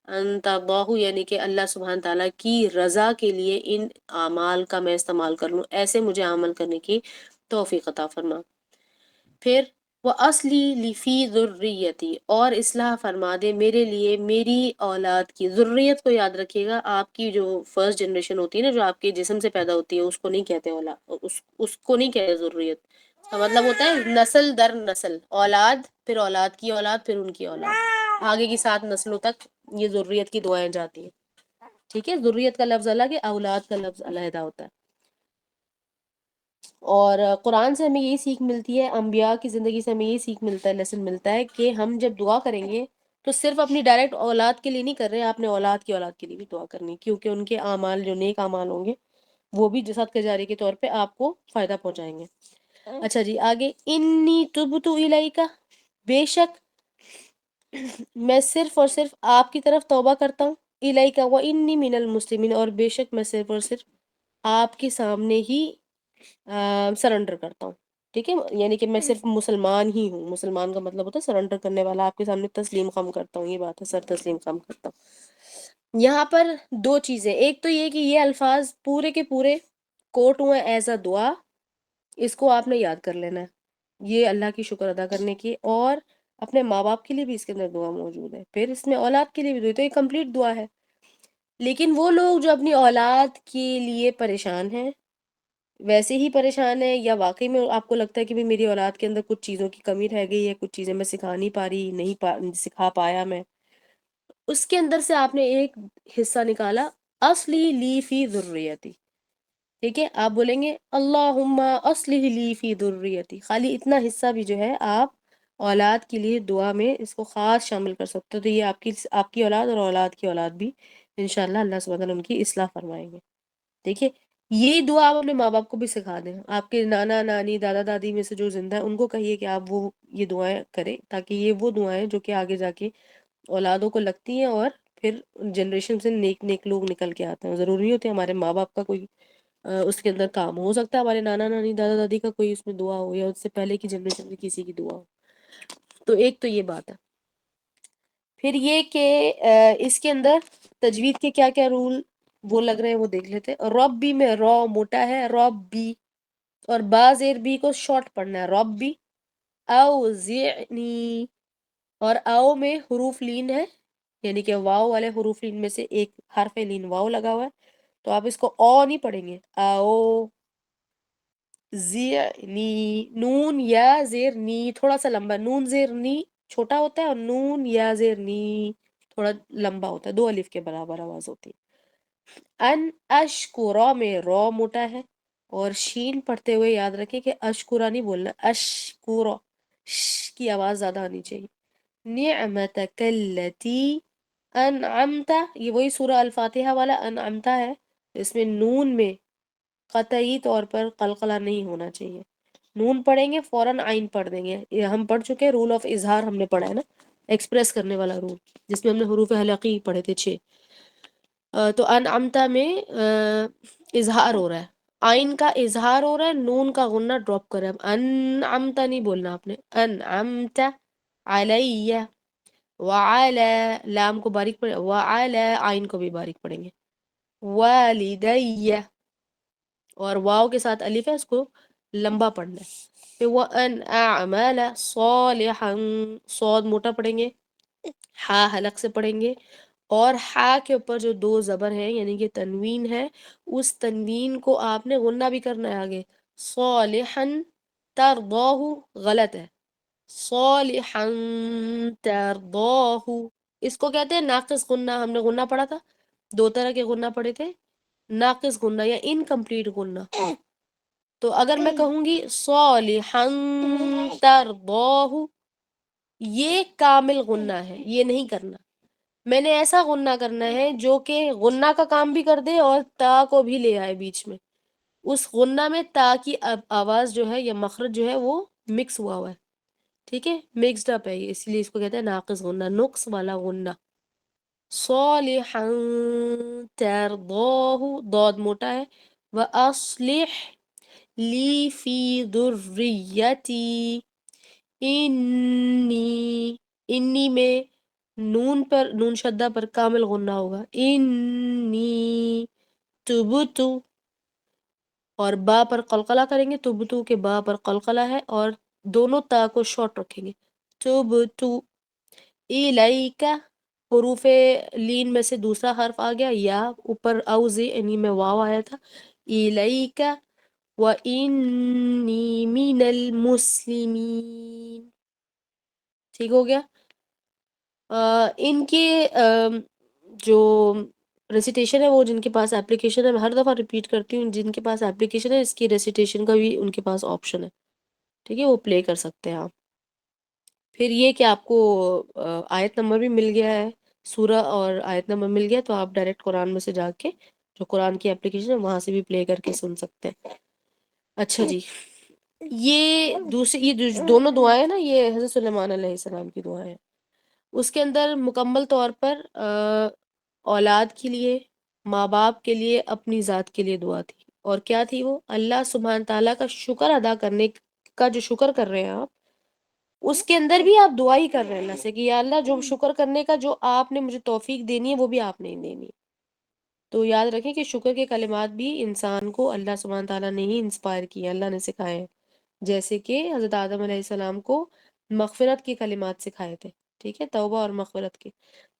ان ترضاہ یعنی کہ اللہ سبحانہ تعالیٰ کی رضا کے لیے ان اعمال کا میں استعمال کر لوں، ایسے مجھے عمل کرنے کی توفیق عطا فرما. پھر وہ اصلی لفی ذریتی اور اصلاح فرما دے میرے لیے میری اولاد کی. ذریت کو یاد رکھیے گا، آپ کی جو فرسٹ جنریشن ہوتی ہے نا، جو آپ کے جسم سے پیدا ہوتی ہے، اس کو نہیں کہتے اولاد، اس کو نہیں کہتے ذریت. اس کا مطلب ہوتا ہے نسل در نسل، اولاد پھر اولاد کی اولاد پھر ان کی اولاد، آگے کی 7 نسلوں تک یہ ذریت کی دعائیں جاتی ہیں. ٹھیک ہے، ذریت کا لفظ الگ ہے، اولاد کا لفظ علیحدہ ہوتا ہے. اور قرآن سے ہمیں یہی سیکھ ملتی ہے، انبیاء کی زندگی سے ہمیں یہی سیکھ ملتا ہے، لیسن ملتا ہے کہ ہم جب دعا کریں گے تو صرف اپنی ڈائریکٹ اولاد کے لیے نہیں کر رہے، آپ نے اولاد کی اولاد کے لیے بھی دعا کرنی، کیونکہ ان کے اعمال جو نیک اعمال ہوں گے وہ بھی صدقہ جاری کے طور پہ آپ کو فائدہ پہنچائیں گے. اچھا جی آگے، انی تبت الیک بے شک میں صرف اور صرف آپ کی طرف توبہ کرتا ہوں. الیک و انی من المسلمین اور بے شک میں صرف اور صرف آپ کے سامنے ہی سرنڈر کرتا ہوں. ٹھیک ہے، یعنی کہ میں صرف مسلمان ہی ہوں. مسلمان کا مطلب ہوتا ہے سرنڈر کرنے والا، آپ کے سامنے تسلیم خم کرتا ہوں، یہ بات ہے، سر تسلیم خم کرتا ہوں. یہاں پر 2 چیزیں، ایک تو یہ کہ یہ الفاظ پورے کے پورے کوٹ ہوئے ایز اے دعا، اس کو آپ نے یاد کر لینا ہے، یہ اللہ کی شکر ادا کرنے کی. اور اپنے ماں باپ کے لیے بھی اس کے اندر دعا موجود ہے، پھر اس میں اولاد کے لیے بھی دعا، تو یہ کمپلیٹ دعا ہے. لیکن وہ لوگ جو اپنی اولاد کے لیے پریشان ہیں، ویسے ہی پریشان ہے، یا واقعی میں آپ کو لگتا ہے کہ بھی میری اولاد کے اندر کچھ چیزوں کی کمی رہ گئی ہے، کچھ چیزیں میں سکھا نہیں پا رہی، سکھا پایا میں، اس کے اندر سے آپ نے ایک حصہ نکالا، اصلی لی فی ذریتی. ٹھیک ہے، آپ بولیں گے اللہم اصلح لی فی ذریتی، خالی اتنا حصہ بھی جو ہے آپ اولاد کے لیے دعا میں اس کو خاص شامل کر سکتے ہو. تو یہ آپ کی اولاد اور اولاد کی اولاد بھی انشاءاللہ اللہ سبحانہ وتعالیٰ ان کی اصلاح فرمائیں گے. دیکھیے، یہ دعا آپ اپنے ماں باپ کو بھی سکھا دیں. آپ کے نانا نانی دادا دادی میں سے جو زندہ ہیں ان کو کہیے کہ آپ وہ یہ دعائیں کریں، تاکہ یہ وہ دعائیں جو کہ آگے جا کے اولادوں کو لگتی ہیں اور پھر جنریشن سے نیک نیک لوگ نکل کے آتے ہیں. ضروری نہیں ہوتے ہمارے ماں باپ کا کوئی اس کے اندر کام ہو سکتا ہے ہمارے نانا نانی دادا دادی کا کوئی اس میں دعا ہو، یا اس سے پہلے کی جنریشن میں کسی کی دعا ہو. تو ایک تو یہ بات ہے. پھر یہ کہ اس کے اندر تجوید کے کیا کیا رول وہ لگ رہے ہیں وہ دیکھ لیتے. ربی میں را موٹا ہے، ربی، اور با زیر بی کو شارٹ پڑھنا ہے، ربی. اوزعنی، اور او میں حروف لین ہے، یعنی کہ واو والے حروف لین میں سے ایک حرف لین واو لگا ہوا ہے، تو آپ اس کو او نہیں پڑھیں گے، او زعنی. نون یا زیر نی تھوڑا سا لمبا، نون زیر نی چھوٹا ہوتا ہے، اور نون یا زیر نی تھوڑا لمبا ہوتا ہے، 2 الف کے برابر آواز ہوتی ہے. ان اشکورا میں را موٹا ہے، اور شین پڑھتے ہوئے یاد رکھیں کہ اشکورا نہیں بولنا، اشکورا، ش کی آواز زیادہ آنی چاہیے. نعمتک التی انعمت، یہ وہی سورہ الفاتحہ والا انعمت ہے، اس میں نون میں قطعی طور پر قلقلہ نہیں ہونا چاہیے. نون پڑھیں گے فوراً آئین پڑھ دیں گے. یہ ہم پڑھ چکے رول آف اظہار، ہم نے پڑھا ہے نا، ایکسپریس کرنے والا رول، جس میں ہم نے حروف حلقی پڑھے تھے 6. تو انعمتا میں اظہار ہو رہا ہے، آئین کا اظہار ہو رہا ہے، نون کا غنہ ڈراپ کر رہا ہے. انعمتا نہیں بولنا آپ نے، انعمت علیہ، وعلی لام کو باریک پڑھیں، وعلی آئین کو بھی باریک پڑھیں گے، والدیہ، اور واو کے ساتھ الف ہے، اس کو لمبا پڑھنا ہے. پھر وَأَنْ أَعْمَلَ صَالِحًا، صاد موٹا پڑھیں گے، ہا حلق سے پڑھیں گے، اور ہا کے اوپر جو 2 زبر ہیں یعنی کہ تنوین ہے، اس تنوین کو آپ نے غنہ بھی کرنا ہے آگے. صالحًا ترضاہ غلط ہے، صالحًا ترضاہ، اس کو کہتے ہیں ناقص غنہ. ہم نے غنہ پڑھا تھا، 2 طرح کے غنہ پڑھے تھے، ناقص غنہ یا انکمپلیٹ غنہ. تو اگر میں کہوں گی صالحًا ترضاہ، یہ کامل غنہ ہے، یہ نہیں کرنا. میں نے ایسا غنہ کرنا ہے جو کہ غنہ کا کام بھی کر دے اور تا کو بھی لے آئے بیچ میں. اس غنہ میں تا کی آواز جو ہے یا مخرج جو ہے وہ مکس ہوا ہے. ٹھیک ہے، مکسڈ اپ ہے یہ، اس لیے اس کو کہتے ہیں ناقص غنہ، نقص والا غنہ. صالحا ترضاہ، ضاد موٹا ہے. وَأَصْلِحْ لِي فِي ذُرِّيَّتِي، انی میں نون شدہ پر کامل غنہ ہوگا. انی تبتو، اور با پر قلقلہ کریں گے. تبتو کے با پر قلقلہ ہے اور دونوں تا کو شارٹ رکھیں گے. تبتو الیکا، حروف لین میں سے دوسرا حرف آ گیا یا، اوپر اوزی انی میں واو آیا تھا. الیکا وانی من المسلمین. ٹھیک ہو گیا. ان کے جو ریسیٹیشن ہے وہ جن کے پاس اپلیکیشن ہے، میں ہر دفعہ ریپیٹ کرتی ہوں، جن کے پاس اپلیکیشن ہے اس کی ریسیٹیشن کا بھی ان کے پاس آپشن ہے. ٹھیک ہے، وہ پلے کر سکتے ہیں آپ. پھر یہ کہ آپ کو آیت نمبر بھی مل گیا ہے، سورہ اور آیت نمبر مل گیا، تو آپ ڈائریکٹ قرآن میں سے جا کے جو قرآن کی اپلیکیشن ہے وہاں سے بھی پلے کر کے سن سکتے ہیں. اچھا جی، یہ دوسری، یہ جو دونوں دعائیں ہیں نا، یہ حضرت سلیمان علیہ السلام کی دعائیں ہیں. اس کے اندر مکمل طور پر اولاد کے لیے، ماں باپ کے لیے، اپنی ذات کے لیے دعا تھی. اور کیا تھی وہ؟ اللہ سبحانہ تعالیٰ کا شکر ادا کرنے کا، جو شکر کر رہے ہیں آپ، اس کے اندر بھی آپ دعا ہی کر رہے ہیں اللہ سے کہ یا اللہ جو شکر کرنے کا جو آپ نے مجھے توفیق دینی ہے وہ بھی آپ نے ہی دینی ہے. تو یاد رکھیں کہ شکر کے کلمات بھی انسان کو اللہ سبحانہ تعالیٰ نے ہی انسپائر کیے، اللہ نے سکھائے ہیں. جیسے کہ حضرت آدم علیہ السلام کو مغفرت کے کلمات سکھائے تھے. ٹھیک ہے، توبہ اور مغفرت کے.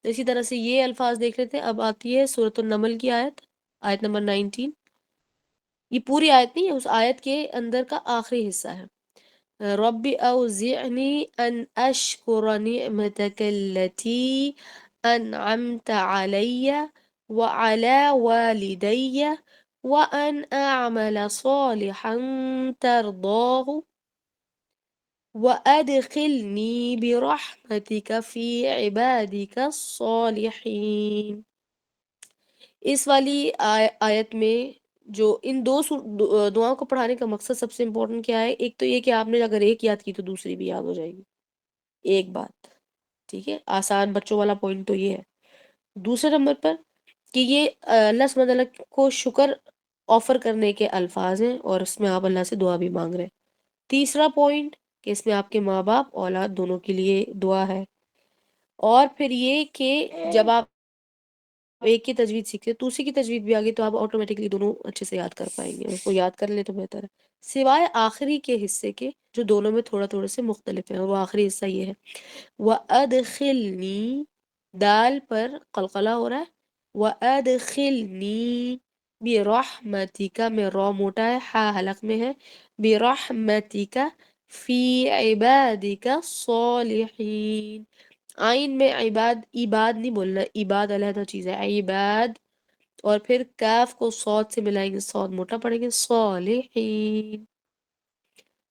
اسی طرح سے یہ الفاظ دیکھ لیتے ہیں. اب آتی ہے سورۃ النمل کی آیت، آیت نمبر 19. یہ پوری آیت نہیں ہے، اس آیت کے اندر کا آخری حصہ ہے. رب اوزعنی ان اشکر نعمتک التي انعمت علی وعلى والدی وان اعمل صالحا ترضاه وَأَدْخِلْنِي بِرَحْمَتِكَ فِي عِبَادِكَ الصَّالِحِينَ. اس والی آیت میں جو ان دو دعاؤں کو پڑھانے کا مقصد سب سے امپورٹنٹ کیا ہے؟ ایک تو یہ کہ آپ نے اگر ایک یاد کی تو دوسری بھی یاد ہو جائے گی، ایک بات. ٹھیک ہے، آسان بچوں والا پوائنٹ تو یہ ہے. دوسرے نمبر پر کہ یہ اللہ سبحانہ تعالیٰ کو شکر آفر کرنے کے الفاظ ہیں اور اس میں آپ اللہ سے دعا بھی مانگ رہے ہیں. تیسرا پوائنٹ کہ اس میں آپ کے ماں باپ اولاد دونوں کے لیے دعا ہے. اور پھر یہ کہ جب آپ ایک کی تجوید سیکھتے تو دوسری کی تجوید بھی آگے تو آپ آٹومیٹکلی دونوں اچھے سے یاد کر پائیں گے. اس کو یاد کر لیں تو بہتر ہے، سوائے آخری کے حصے کے جو دونوں میں تھوڑا تھوڑے سے مختلف ہیں. اور وہ آخری حصہ یہ ہے وَأَدْخِلْنِي، دال پر قلقلہ ہو رہا ہے. وَأَدْخِلْنِي بِرَحْمَتِكَ، میں را موٹا ہے، ہا حلق میں ہے. بِرَحْمَتِكَ فِي عِبَادِكَ الصَّالِحِينَ. آئین میں عباد، عباد نہیں بولنا، عباد علیحدہ چیز ہے، عباد. اور پھر کاف کو صاد سے ملائیں گے، صاد موٹا پڑیں گے، صالحین.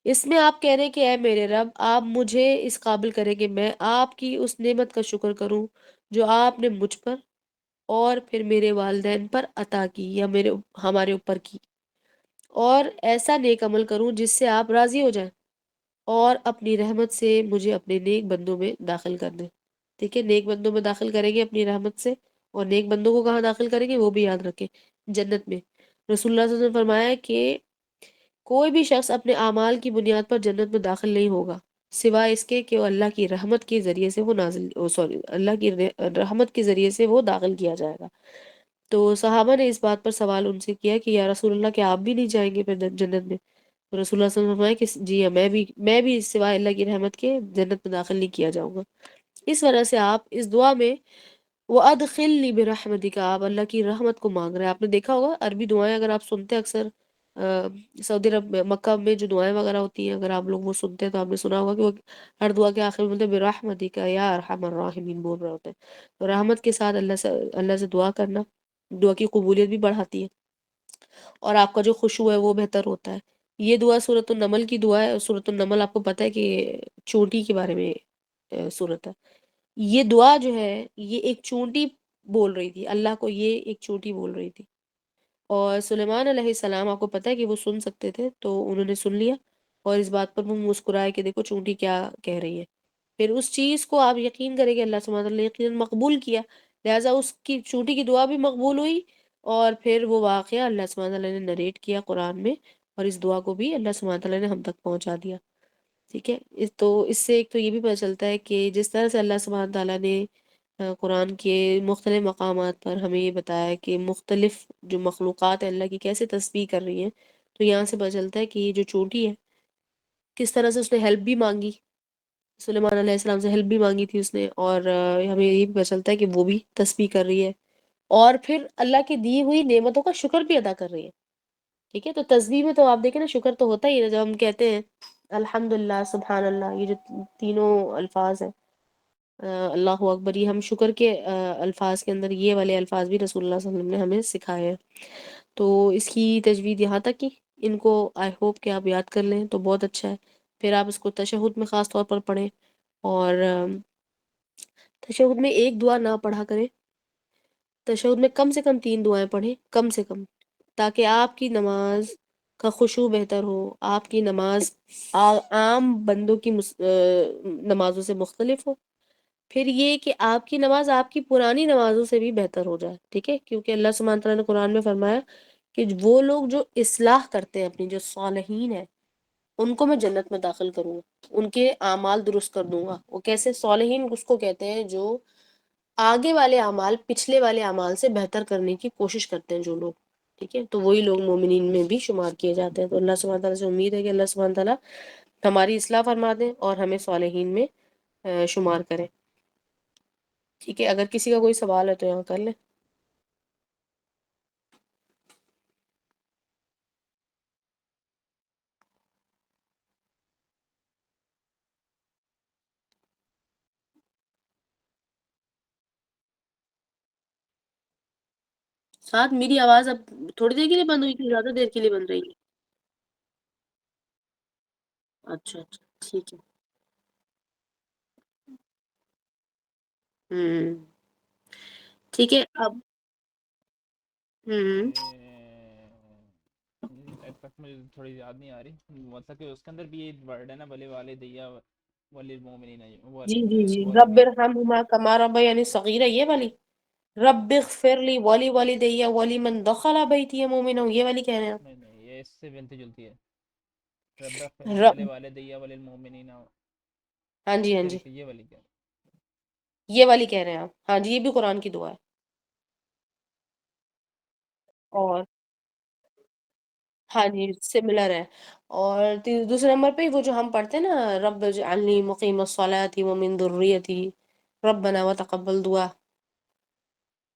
اس میں آپ کہہ رہے ہیں کہ اے میرے رب، آپ مجھے اس قابل کریں کہ میں آپ کی اس نعمت کا شکر کروں جو آپ نے مجھ پر اور پھر میرے والدین پر عطا کی یا ہمارے اوپر کی، اور ایسا نیک عمل کروں جس سے آپ راضی ہو جائیں اور اپنی رحمت سے مجھے اپنے نیک بندوں میں داخل کر دیں. ٹھیک ہے، نیک بندوں میں داخل کریں گے اپنی رحمت سے. اور نیک بندوں کو کہاں داخل کریں گے وہ بھی یاد رکھیں، جنت میں. رسول اللہ صلی اللہ علیہ وسلم نے فرمایا کہ کوئی بھی شخص اپنے اعمال کی بنیاد پر جنت میں داخل نہیں ہوگا سوائے اس کے کہ وہ اللہ کی رحمت کے ذریعے سے وہ اللہ کی رحمت کے ذریعے سے وہ داخل کیا جائے گا. تو صحابہ نے اس بات پر سوال ان سے کیا کہ یا رسول اللہ کیا آپ بھی نہیں جائیں گے پھر جنت میں؟ تو رسول اللہ صلی اللہ علیہ وسلم نے فرمایا کہ جی ہاں، میں بھی سوائے اللہ کی رحمت کے جنت میں داخل نہیں کیا جاؤں گا. اس وجہ سے آپ اس دعا میں وَأَدْخِلْنِي بِرَحْمَتِكَ، آپ اللہ کی رحمت کو مانگ رہے ہیں. آپ نے دیکھا ہوگا عربی دعائیں اگر آپ سنتے ہیں اکثر سعودی عرب میں، مکہ میں جو دعائیں وغیرہ ہوتی ہیں اگر آپ لوگ وہ سنتے ہیں تو آپ نے سنا ہوگا کہ وہ ہر دعا کے آخر میں بولتے ہیں بِرَحْمَتِكَ یا ارحم الراحمین بول رہے ہوتے ہیں. تو رحمت کے ساتھ اللہ سے دعا کرنا دعا کی قبولیت بھی بڑھاتی ہے اور آپ کا جو خشوع ہے وہ بہتر ہوتا ہے. یہ دعا سورۃ النمل کی دعا ہے. سورۃ النمل آپ کو پتہ ہے کہ چونٹی کے بارے میں سورت ہے. یہ دعا جو ہے یہ ایک چونٹی بول رہی تھی اللہ کو، یہ ایک چونٹی بول رہی تھی، اور سلیمان علیہ السلام آپ کو پتہ ہے کہ وہ سن سکتے تھے، تو انہوں نے سن لیا اور اس بات پر وہ مسکرائے کہ دیکھو چونٹی کیا کہہ رہی ہے۔ پھر اس چیز کو آپ یقین کریں کہ اللہ سبحانہ وتعالی نے یقیناً مقبول کیا، لہٰذا اس کی چونٹی کی دعا بھی مقبول ہوئی، اور پھر وہ واقعہ اللہ سبحانہ وتعالی نے نریٹ کیا قرآن میں، اور اس دعا کو بھی اللہ سبحانہ وتعالی نے ہم تک پہنچا دیا۔ ٹھیک ہے، تو اس سے ایک تو یہ بھی پتہ چلتا ہے کہ جس طرح سے اللہ سبحانہ تعالیٰ نے قرآن کے مختلف مقامات پر ہمیں یہ بتایا ہے کہ مختلف جو مخلوقات ہیں اللہ کی کیسے تسبیح کر رہی ہیں، تو یہاں سے پتہ چلتا ہے کہ یہ جو چونٹی ہے کس طرح سے اس نے ہیلپ بھی مانگی، سلیمان علیہ السلام سے ہیلپ بھی مانگی تھی اس نے، اور ہمیں یہ بھی پتہ چلتا ہے کہ وہ بھی تسبیح کر رہی ہے، اور پھر اللہ کی دی ہوئی نعمتوں کا شکر بھی ادا کر رہی ہے۔ ٹھیک ہے، تو تسبیح میں تو آپ دیکھیں نا شکر تو ہوتا ہی ہے، جب ہم کہتے ہیں الحمدللہ سبحان اللہ، یہ جو تینوں الفاظ ہیں، اللہ اکبر، یہ ہم شکر کے الفاظ کے اندر یہ والے الفاظ بھی رسول اللہ صلی اللہ علیہ وسلم نے ہمیں سکھائے ہیں۔ تو اس کی تجوید یہاں تک کی، ان کو آئی ہوپ کہ آپ یاد کر لیں تو بہت اچھا ہے۔ پھر آپ اس کو تشہد میں خاص طور پر پڑھیں، اور تشہد میں ایک دعا نہ پڑھا کریں، تشہد میں کم سے کم 3 دعائیں پڑھیں، کم سے کم، تاکہ آپ کی نماز کا خشوع بہتر ہو، آپ کی نماز عام بندوں کی نمازوں سے مختلف ہو، پھر یہ کہ آپ کی نماز آپ کی پرانی نمازوں سے بھی بہتر ہو جائے۔ ٹھیک ہے، کیونکہ اللہ سبحانہ تعالیٰ نے قرآن میں فرمایا کہ وہ لوگ جو اصلاح کرتے ہیں اپنی، جو صالحین ہیں، ان کو میں جنت میں داخل کروں گا، ان کے اعمال درست کر دوں گا۔ وہ کیسے؟ صالحین اس کو کہتے ہیں جو آگے والے اعمال پچھلے والے اعمال سے بہتر کرنے کی کوشش کرتے ہیں جو لوگ۔ ٹھیک ہے، تو وہی لوگ مومنین میں بھی شمار کیے جاتے ہیں۔ تو اللہ سبحانہ تعالیٰ سے امید ہے کہ اللہ سبحانہ تعالیٰ ہماری اصلاح فرما دیں اور ہمیں صالحین میں شمار کریں۔ ٹھیک ہے، اگر کسی کا کوئی سوال ہے تو یہاں کر لیں۔ ساتھ میری آواز اب تھوڑی دیر کے لیے بند ہوئی تھی، زیادہ دیر کے لیے بند رہی ہے؟ اچھا اچھا، ٹھیک ہے۔ ہوں، ٹھیک ہے اب۔ ہوں ایک تک مجھے تھوڑی یاد نہیں آ رہی، مطلب کہ اس کے اندر بھی یہ ورڈ ہے نا، ولی والدیہ ولی المومنین، جی ولی جی جی، رب ولی ارحمہما کما ربیانی صغیرہ، یہ والی رب اغفر لی ولی والدی ولی من دخل بیتی مؤمنا، یہ والی کہہ رہے ہیں نہیں نہیں، یہ اس سے ملتی جلتی ہے، رب آپ؟ اغفر لی رب، ولی والدیہ ولی المومنین، ہاں جی اس ہاں جی، طریقے یہ والی کیا ہے؟ یہ والی کہہ رہے ہیں آپ؟ ہاں جی، یہ بھی قرآن کی دعا ہے۔ اور ہاں جی سملر ہے، اور دوسرے نمبر پہ وہ جو ہم پڑھتے ہیں نا، رب اجعلنی مقیم الصلاۃ ومن ذریتی ربنا وتقبل دعا،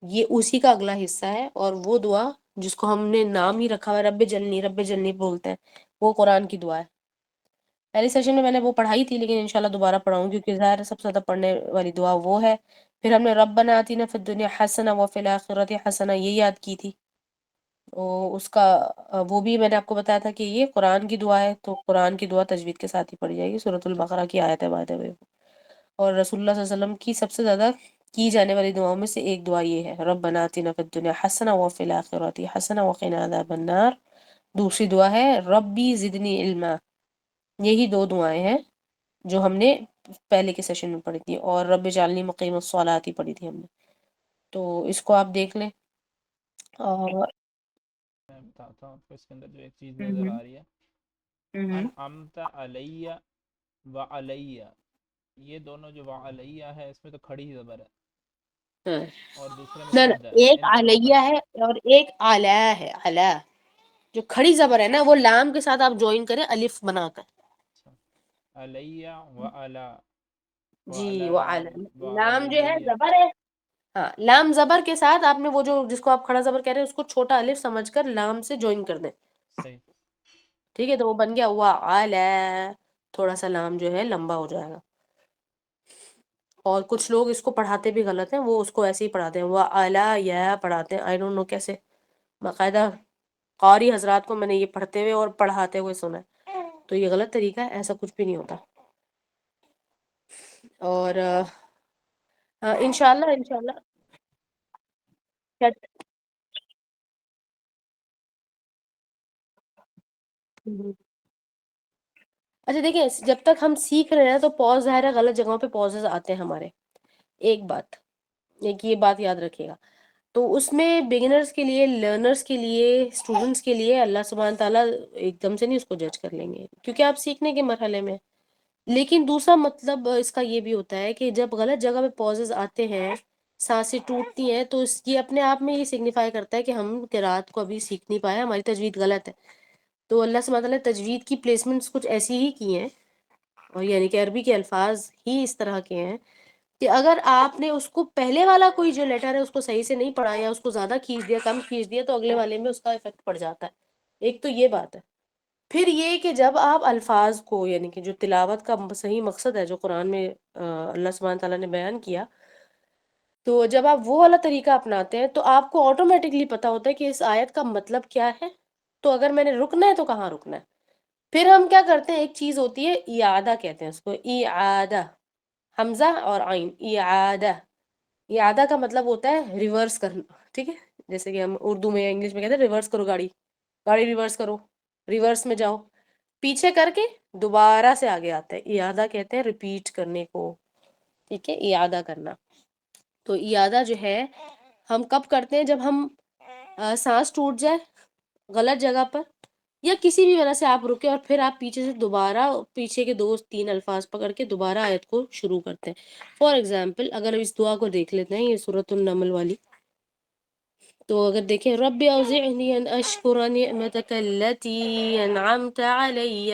یہ اسی کا اگلا حصہ ہے، اور وہ دعا جس کو ہم نے نام ہی رکھا ہوا ہے رب جلنی بولتے ہیں، وہ قرآن کی دعا ہے۔ پہلی سیشن میں نے وہ پڑھائی تھی، لیکن انشاءاللہ دوبارہ پڑھاؤں، کیونکہ ظاہر ہے سب سے زیادہ پڑھنے والی دعا وہ ہے۔ پھر ہم نے ربنا آتنا فی الدنیا حسنہ وفی الآخرۃ حسنہ یہ یاد کی تھی، اس کا وہ بھی میں نے آپ کو بتایا تھا کہ یہ قرآن کی دعا ہے، تو قرآن کی دعا تجوید کے ساتھ ہی پڑھی جائے گی، سورۃ البقرہ کی آیت ہے بائی دی وے، اور رسول اللہ صلی اللہ علیہ وسلم کی سب سے زیادہ کی جانے والی دعاؤں میں سے ایک دعا یہ ہے، ربنا آتنا فی الدنیا حسنہ وفی الآخرۃ حسنہ وقنا عذاب النار۔ دوسری دعا ہے ربی زدنی علما، یہی 2 دعائیں ہیں جو ہم نے پہلے کے سیشن میں پڑھی تھی، اور رب اجعلنی مقیم الصلاۃ ہی پڑھی تھی ہم نے، تو اس کو آپ دیکھ لیں۔ اور میں بتاتا ہوں آپ کو، اس کے اندر جو ایک چیز نظر ہوں آ رہی ہے، ہوں انعمت علیہ و علیہ، یہ دونوں جو علیہ ہے اس میں تو کھڑی ہی زبر ہے، ہاں، اور دوسرے میں نہ نہ، شد ہے، ایک ان دونوں کو علیہ الگ ہے کریں۔ اور ایک اعلی ہے، اعلی جو کھڑی زبر ہے نا، وہ لام کے ساتھ آپ جوائن کریں الف بنا کر۔ اچھا، علیہ و علی و جی، علی وہ اعلی لام جو ہے والدیہ، زبر ہے، ہاں لام زبر کے ساتھ آپ نے وہ جو جس کو آپ کھڑا زبر کہہ رہے ہیں اس کو چھوٹا الف سمجھ کر لام سے جوائن کر دیں۔ صحیح، ٹھیک ہے، تو وہ بن گیا ہوا اعلی، تھوڑا سا لام جو ہے لمبا ہو جائے گا، اور کچھ لوگ اس کو پڑھاتے بھی غلط ہیں، وہ اس کو ایسے ہی پڑھاتے ہیں، وہ اعلی یا پڑھاتے ہیں، آئی ڈونٹ نو کیسے، باقاعدہ قاری حضرات کو میں نے یہ پڑھتے ہوئے اور پڑھاتے ہوئے سنا ہے، تو یہ غلط طریقہ ہے، ایسا کچھ بھی نہیں ہوتا۔ اور انشاءاللہ انشاءاللہ کیا اچھا دیکھیں، جب تک ہم سیکھ رہے ہیں تو پوز ظاہر ہے غلط جگہوں پہ پوزز آتے ہیں ہمارے. ایک بات، ایک یہ بات یاد رکھیے گا. تو اس میں بگنرز کے لیے، لرنرز کے لیے، اسٹوڈنٹس کے لیے اللہ سبحانہ تعالیٰ ایک دم سے نہیں اس کو جج کر لیں گے، کیونکہ آپ سیکھنے کے مرحلے میں. لیکن دوسرا مطلب اس کا یہ بھی ہوتا ہے کہ جب غلط جگہ پہ پوزز آتے ہیں، سانسیں ٹوٹتی ہیں، تو یہ اپنے آپ میں یہ سگنیفائی کرتا ہے کہ ہم قرات کو ابھی سیکھ نہیں پائے، ہماری تجوید غلط ہے. تو اللہ سبحانہ تعالیٰ نے تجوید کی پلیسمنٹس کچھ ایسی ہی کی ہیں، اور یعنی کہ عربی کے الفاظ ہی اس طرح کے ہیں کہ اگر آپ نے اس کو پہلے والا کوئی جو لیٹر ہے اس کو صحیح سے نہیں پڑھا، یا اس کو زیادہ کھینچ دیا، کم کھینچ دیا، تو اگلے والے میں اس کا افیکٹ پڑ جاتا ہے. ایک تو یہ بات ہے. پھر یہ کہ جب آپ الفاظ کو، یعنی کہ جو تلاوت کا صحیح مقصد ہے جو قرآن میں اللہ سبحانہ تعالیٰ نے بیان کیا، تو جب آپ وہ والا طریقہ اپناتے ہیں تو آپ کو آٹومیٹکلی پتہ ہوتا ہے کہ اس آیت کا مطلب کیا ہے. تو اگر میں نے رکنا ہے تو کہاں رکنا ہے. پھر ہم کیا کرتے ہیں، ایک چیز ہوتی ہے اعادہ، کہتے ہیں اس کو اعادہ، حمزہ اور عین، اعادہ. اعادہ کا مطلب ہوتا ہے ریورس کرنا، ٹھیک ہے. جیسے کہ ہم اردو میں یا انگلش میں کہتے ہیں ریورس کرو گاڑی، گاڑی ریورس کرو، ریورس میں جاؤ، پیچھے کر کے دوبارہ سے آگے آتا ہے. اعادہ کہتے ہیں ریپیٹ کرنے کو، ٹھیک ہے، اعادہ کرنا. تو اعادہ جو ہے ہم کب کرتے ہیں، جب ہم سانس ٹوٹ جائے غلط جگہ پر، یا کسی بھی وجہ سے آپ رکے اور پھر آپ پیچھے سے دوبارہ پیچھے کے 2-3 الفاظ پکڑ کے دوبارہ آیت کو شروع کرتے ہیں. فار ایگزامپل اگر اس دعا کو دیکھ لیتے ہیں، یہ سورۃ النمل والی، تو اگر دیکھیں رب اوزعنی ان اشکر نعمتک التی انعمت علی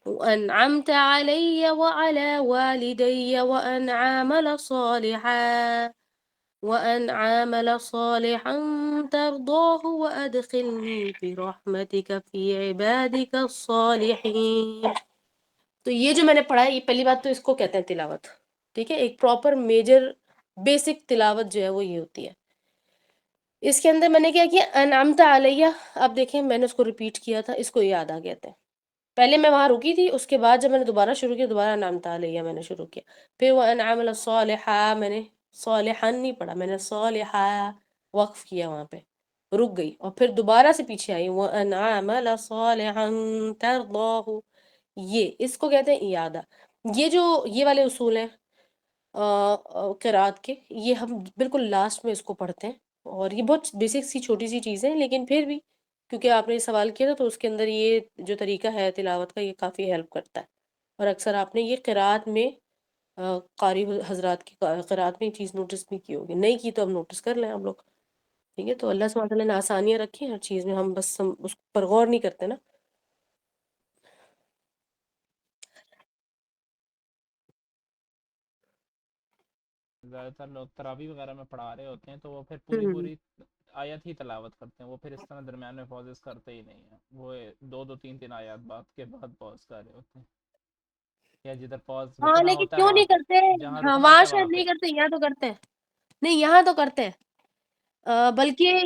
وأنعمت علي وعلى والدي وأن أعمل صالحا ترضاه وأدخلني برحمتك في عبادك الصالحين. تو یہ جو میں نے پڑھا ہے، یہ پہلی بات تو اس کو کہتے ہیں تلاوت، ٹھیک ہے. ایک پراپر میجر بیسک تلاوت جو ہے وہ یہ ہوتی ہے. اس کے اندر میں نے کیا کیا، انعمت علیہ، اب دیکھیں میں نے اس کو ریپیٹ کیا تھا، اس کو یاد آ کہتے ہیں. پہلے میں وہاں رکی تھی، اس کے بعد جب میں نے دوبارہ شروع کیا، دوبارہ انعمت علیہ میں نے شروع کیا. پھر وہ انعمل صالحا، میں نے صالحا نہیں پڑھا، میں نے صالحا وقف کیا، وہاں پہ رک گئی، اور پھر دوبارہ سے پیچھے آئی، وہ انعمل صالحا ترضاہ. یہ اس کو کہتے ہیں اعادہ. یہ جو یہ والے اصول ہیں قرات کے، یہ ہم بالکل لاسٹ میں اس کو پڑھتے ہیں. اور یہ بہت بیسک سی چھوٹی سی چیز ہے، لیکن پھر بھی کیونکہ آپ نے سوال کیا تھا تو اس کے اندر یہ جو طریقہ ہے تلاوت کا، یہ کافی ہیلپ کرتا ہے. اور اکثر آپ نے یہ قرات میں قاری حضرات کی قرات میں یہ چیز نوٹس بھی کی ہوگی، نہیں کی تو اب نوٹس کر لیں ہم لوگ. ٹھیک ہے، تو اللہ سبحانہ تعالیٰ نے آسانیاں رکھی ہیں ہر چیز میں، ہم بس ہم اس پر غور نہیں کرتے نا. زیادہ تر لوگ تراویح وغیرہ میں پڑھا رہے ہوتے ہیں تو وہ پھر پوری ہوں پوری آیت ہی تلاوت کرتے ہیں، وہ پھر اس طرح درمیان میں پوزز کرتے ہی نہیں ہیں. وہ 2-2 3 3 آیات بعد کے بعد پوز کر رہے ہوتے ہیں، یا جدھر پوز ہاں، رکنا لیکن ہوتا ہے کیوں وہاں نہیں پہ، کرتے؟ جہاں ہاں رکنا وہاں ہوتا ہے وہاں شاید پہ. نہیں کرتے، یہاں تو کرتے ہیں. نہیں، یہاں تو کرتے ہیں. بلکہ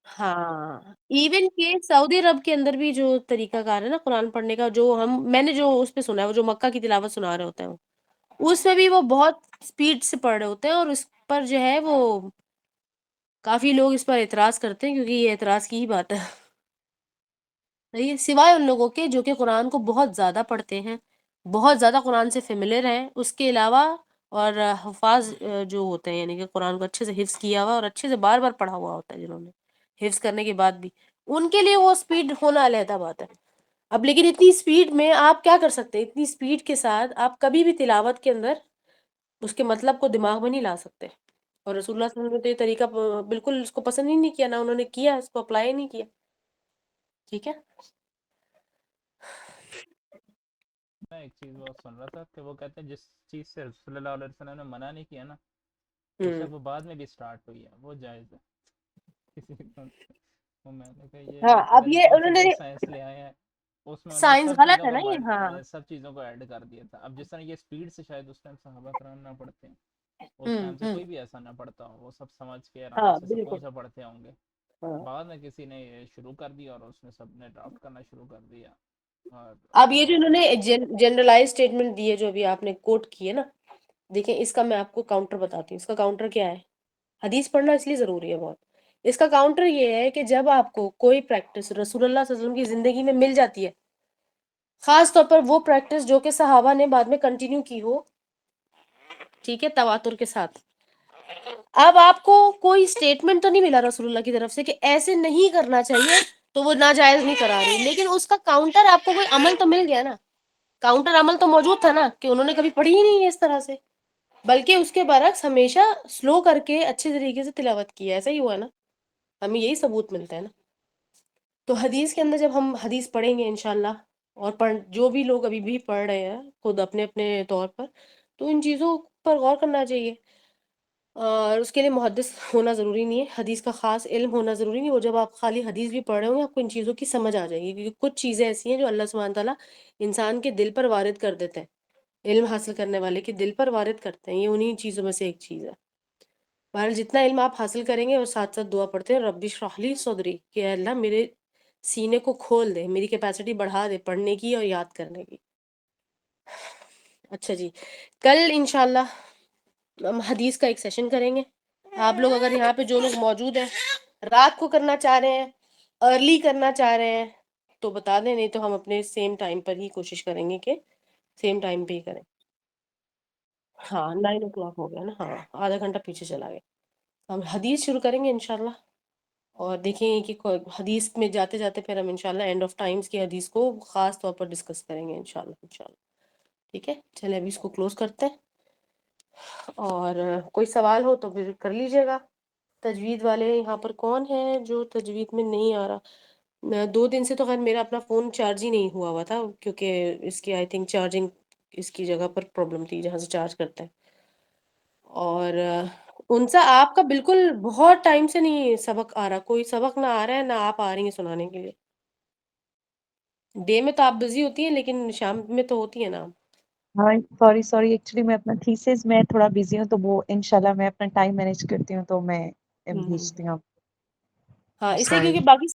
ہاں، ایون کہ سعودی عرب کے اندر بھی جو طریقہ کار ہے نا قرآن پڑھنے کا، جو میں نے جو اس پہ سنا ہے، وہ جو مکہ کی تلاوت سنا رہے ہوتے ہیں، اس میں بھی وہ بہت سپیڈ سے پڑھ رہے ہوتے ہیں، اور اس پر جو ہے وہ کافی لوگ اس پر اعتراض کرتے ہیں، کیونکہ یہ اعتراض کی ہی بات ہے. صحیح، سوائے ان لوگوں کے جو کہ قرآن کو بہت زیادہ پڑھتے ہیں، بہت زیادہ قرآن سے فیملیئر ہیں. اس کے علاوہ اور حفاظ جو ہوتے ہیں، یعنی کہ قرآن کو اچھے سے حفظ کیا ہوا اور اچھے سے بار بار پڑھا ہوا ہوتا ہے، جنہوں نے حفظ کرنے کے بعد بھی، ان کے لیے وہ سپیڈ ہونا علیحدہ بات ہے. اب لیکن اتنی سپیڈ میں آپ کیا کر سکتے ہیں، اتنی سپیڈ کے ساتھ آپ کبھی بھی تلاوت کے اندر اس کے مطلب کو دماغ میں نہیں لا سکتے. اور رسول اللہ صلی اللہ علیہ وسلم نے تو یہ طریقہ بالکل اس کو پسند ہی نہیں کیا، نہ انہوں نے کیا، اس کو اپلائی نہیں کیا. ٹھیک ہے. میں ایک چیز وہ سن رہا تھا کہ وہ کہتے ہیں جس چیز سے رسول اللہ علیہ وسلم نے منع نہیں کیا نا، بے ہوں شک وہ بعد میں بھی سٹارٹ ہوئی ہے، وہ جائز ہے. کسی کو وہ میں نے کہا ہاں، یہ پتہ اب نہیں یہ کون سی انہوں نے نئی سائنس لے آئے ہیں، اس میں انہوں نے سائنس سب غلط چیزوں ہے کو نا یہ. ہاں. سب چیزوں کو ایڈ کر دیا تھا. اب جس طرح یہ سپیڈ سے شاید اس ٹائم صحابہ کرام نہ پڑھتے ہیں، اس ٹائم سے ہوں کوئی بھی ایسا نہ پڑھتا ہو، وہ سب سمجھ کے آرام ہاں سے بالکل. سکون سے پڑھتے ہوں گے. ہاں، بعد میں کسی نے یہ شروع کر دیا اور اس میں سب نے ڈرافٹ کرنا شروع کر دیا. اور اب یہ جو انہوں نے جنرلائز اسٹیٹمنٹ دی ہے جو ابھی آپ نے کوٹ کی ہے نا، دیکھیں اس کا میں آپ کو کاؤنٹر بتاتی ہوں. اس کا کاؤنٹر کیا ہے؟ حدیث پڑھنا اس لیے ضروری ہے بہت. اس کا کاؤنٹر یہ ہے کہ جب آپ کو کوئی پریکٹس رسول اللہ صلی اللہ علیہ وسلم کی زندگی میں مل جاتی ہے، خاص طور پر وہ پریکٹس جو کہ صحابہ نے بعد میں کنٹینیو کی ہو، ٹھیک ہے، تواتر کے ساتھ. اب آپ کو کوئی سٹیٹمنٹ تو نہیں ملا رسول اللہ کی طرف سے کہ ایسے نہیں کرنا چاہیے، تو وہ ناجائز نہیں کرا رہی، لیکن اس کا کاؤنٹر آپ کو کوئی عمل تو مل گیا نا. کاؤنٹر عمل تو موجود تھا نا، کہ انہوں نے کبھی پڑھی ہی نہیں ہے اس طرح سے، بلکہ اس کے برعکس ہمیشہ سلو کر کے اچھے طریقے سے تلاوت کی ہے. ایسا ہی ہوا نا، ہمیں یہی ثبوت ملتا ہے نا. تو حدیث کے اندر جب ہم حدیث پڑھیں گے انشاءاللہ، اور جو بھی لوگ ابھی بھی پڑھ رہے ہیں خود اپنے اپنے طور پر، تو ان چیزوں پر غور کرنا چاہیے. اور اس کے لیے محدث ہونا ضروری نہیں ہے، حدیث کا خاص علم ہونا ضروری نہیں. وہ جب آپ خالی حدیث بھی پڑھ رہے ہوں گے، آپ کو ان چیزوں کی سمجھ آ جائے گی، کیونکہ کچھ چیزیں ایسی ہیں جو اللہ سبحانہ تعالیٰ انسان کے دل پر وارد کر دیتے ہیں، علم حاصل کرنے والے کے دل پر وارد کرتے ہیں. یہ انہی چیزوں میں سے ایک چیز ہے. بہرحال جتنا علم آپ حاصل کریں گے، اور ساتھ ساتھ دعا پڑھتے ہیں رب اشرح لی صدری، کہ اے اللہ میرے سینے کو کھول دے، میری کیپیسٹی بڑھا دے پڑھنے کی اور یاد کرنے کی. اچھا جی، کل انشاءاللہ ہم حدیث کا ایک سیشن کریں گے. آپ لوگ اگر یہاں پہ جو لوگ موجود ہیں رات کو کرنا چاہ رہے ہیں، ارلی کرنا چاہ رہے ہیں تو بتا دیں، نہیں تو ہم اپنے سیم ٹائم پر ہی کوشش کریں گے کہ سیم ٹائم پہ ہی کریں. ہاں 9 o'clock ہو گیا نا، ہاں آدھا گھنٹہ پیچھے چلا گیا. ہم حدیث شروع کریں گے انشاءاللہ، اور دیکھیں گے کہ حدیث میں جاتے جاتے پھر ہم انشاءاللہ اینڈ آف ٹائمز کی حدیث کو خاص طور پر ڈسکس کریں گے انشاءاللہ. ٹھیک ہے، چلیں ابھی اس کو کلوز کرتے ہیں، اور کوئی سوال ہو تو پھر کر لیجیے گا. تجوید والے یہاں پر کون ہیں جو تجوید میں نہیں آ رہا؟ 2 دن سے تو خیر میرا اپنا فون چارج ہی نہیں ہوا تھا، کیونکہ اس کی آئی تھنک چارجنگ اس کی جگہ پر پرابلم تھی جہاں سے چارج کرتے ہیں. اور ان سے آپ کا بالکل بہت ٹائم سے نہیں سبق آ رہا، کوئی سبق نہ آ رہا ہے نہ آپ آ رہی ہیں سنانے کے لیے. ڈے میں تو آپ بزی ہوتی ہیں، لیکن شام میں تو ہوتی ہیں نا. ہاں سوری ایکچولی میں اپنا تھیسس میں تھوڑا بزی ہوں، تو وہ انشاءاللہ میں اپنا ٹائم مینیج کرتی ہوں، تو میں ہوں. بھیجتی ہوں. ہاں اس لیے سوری. کیونکہ باقی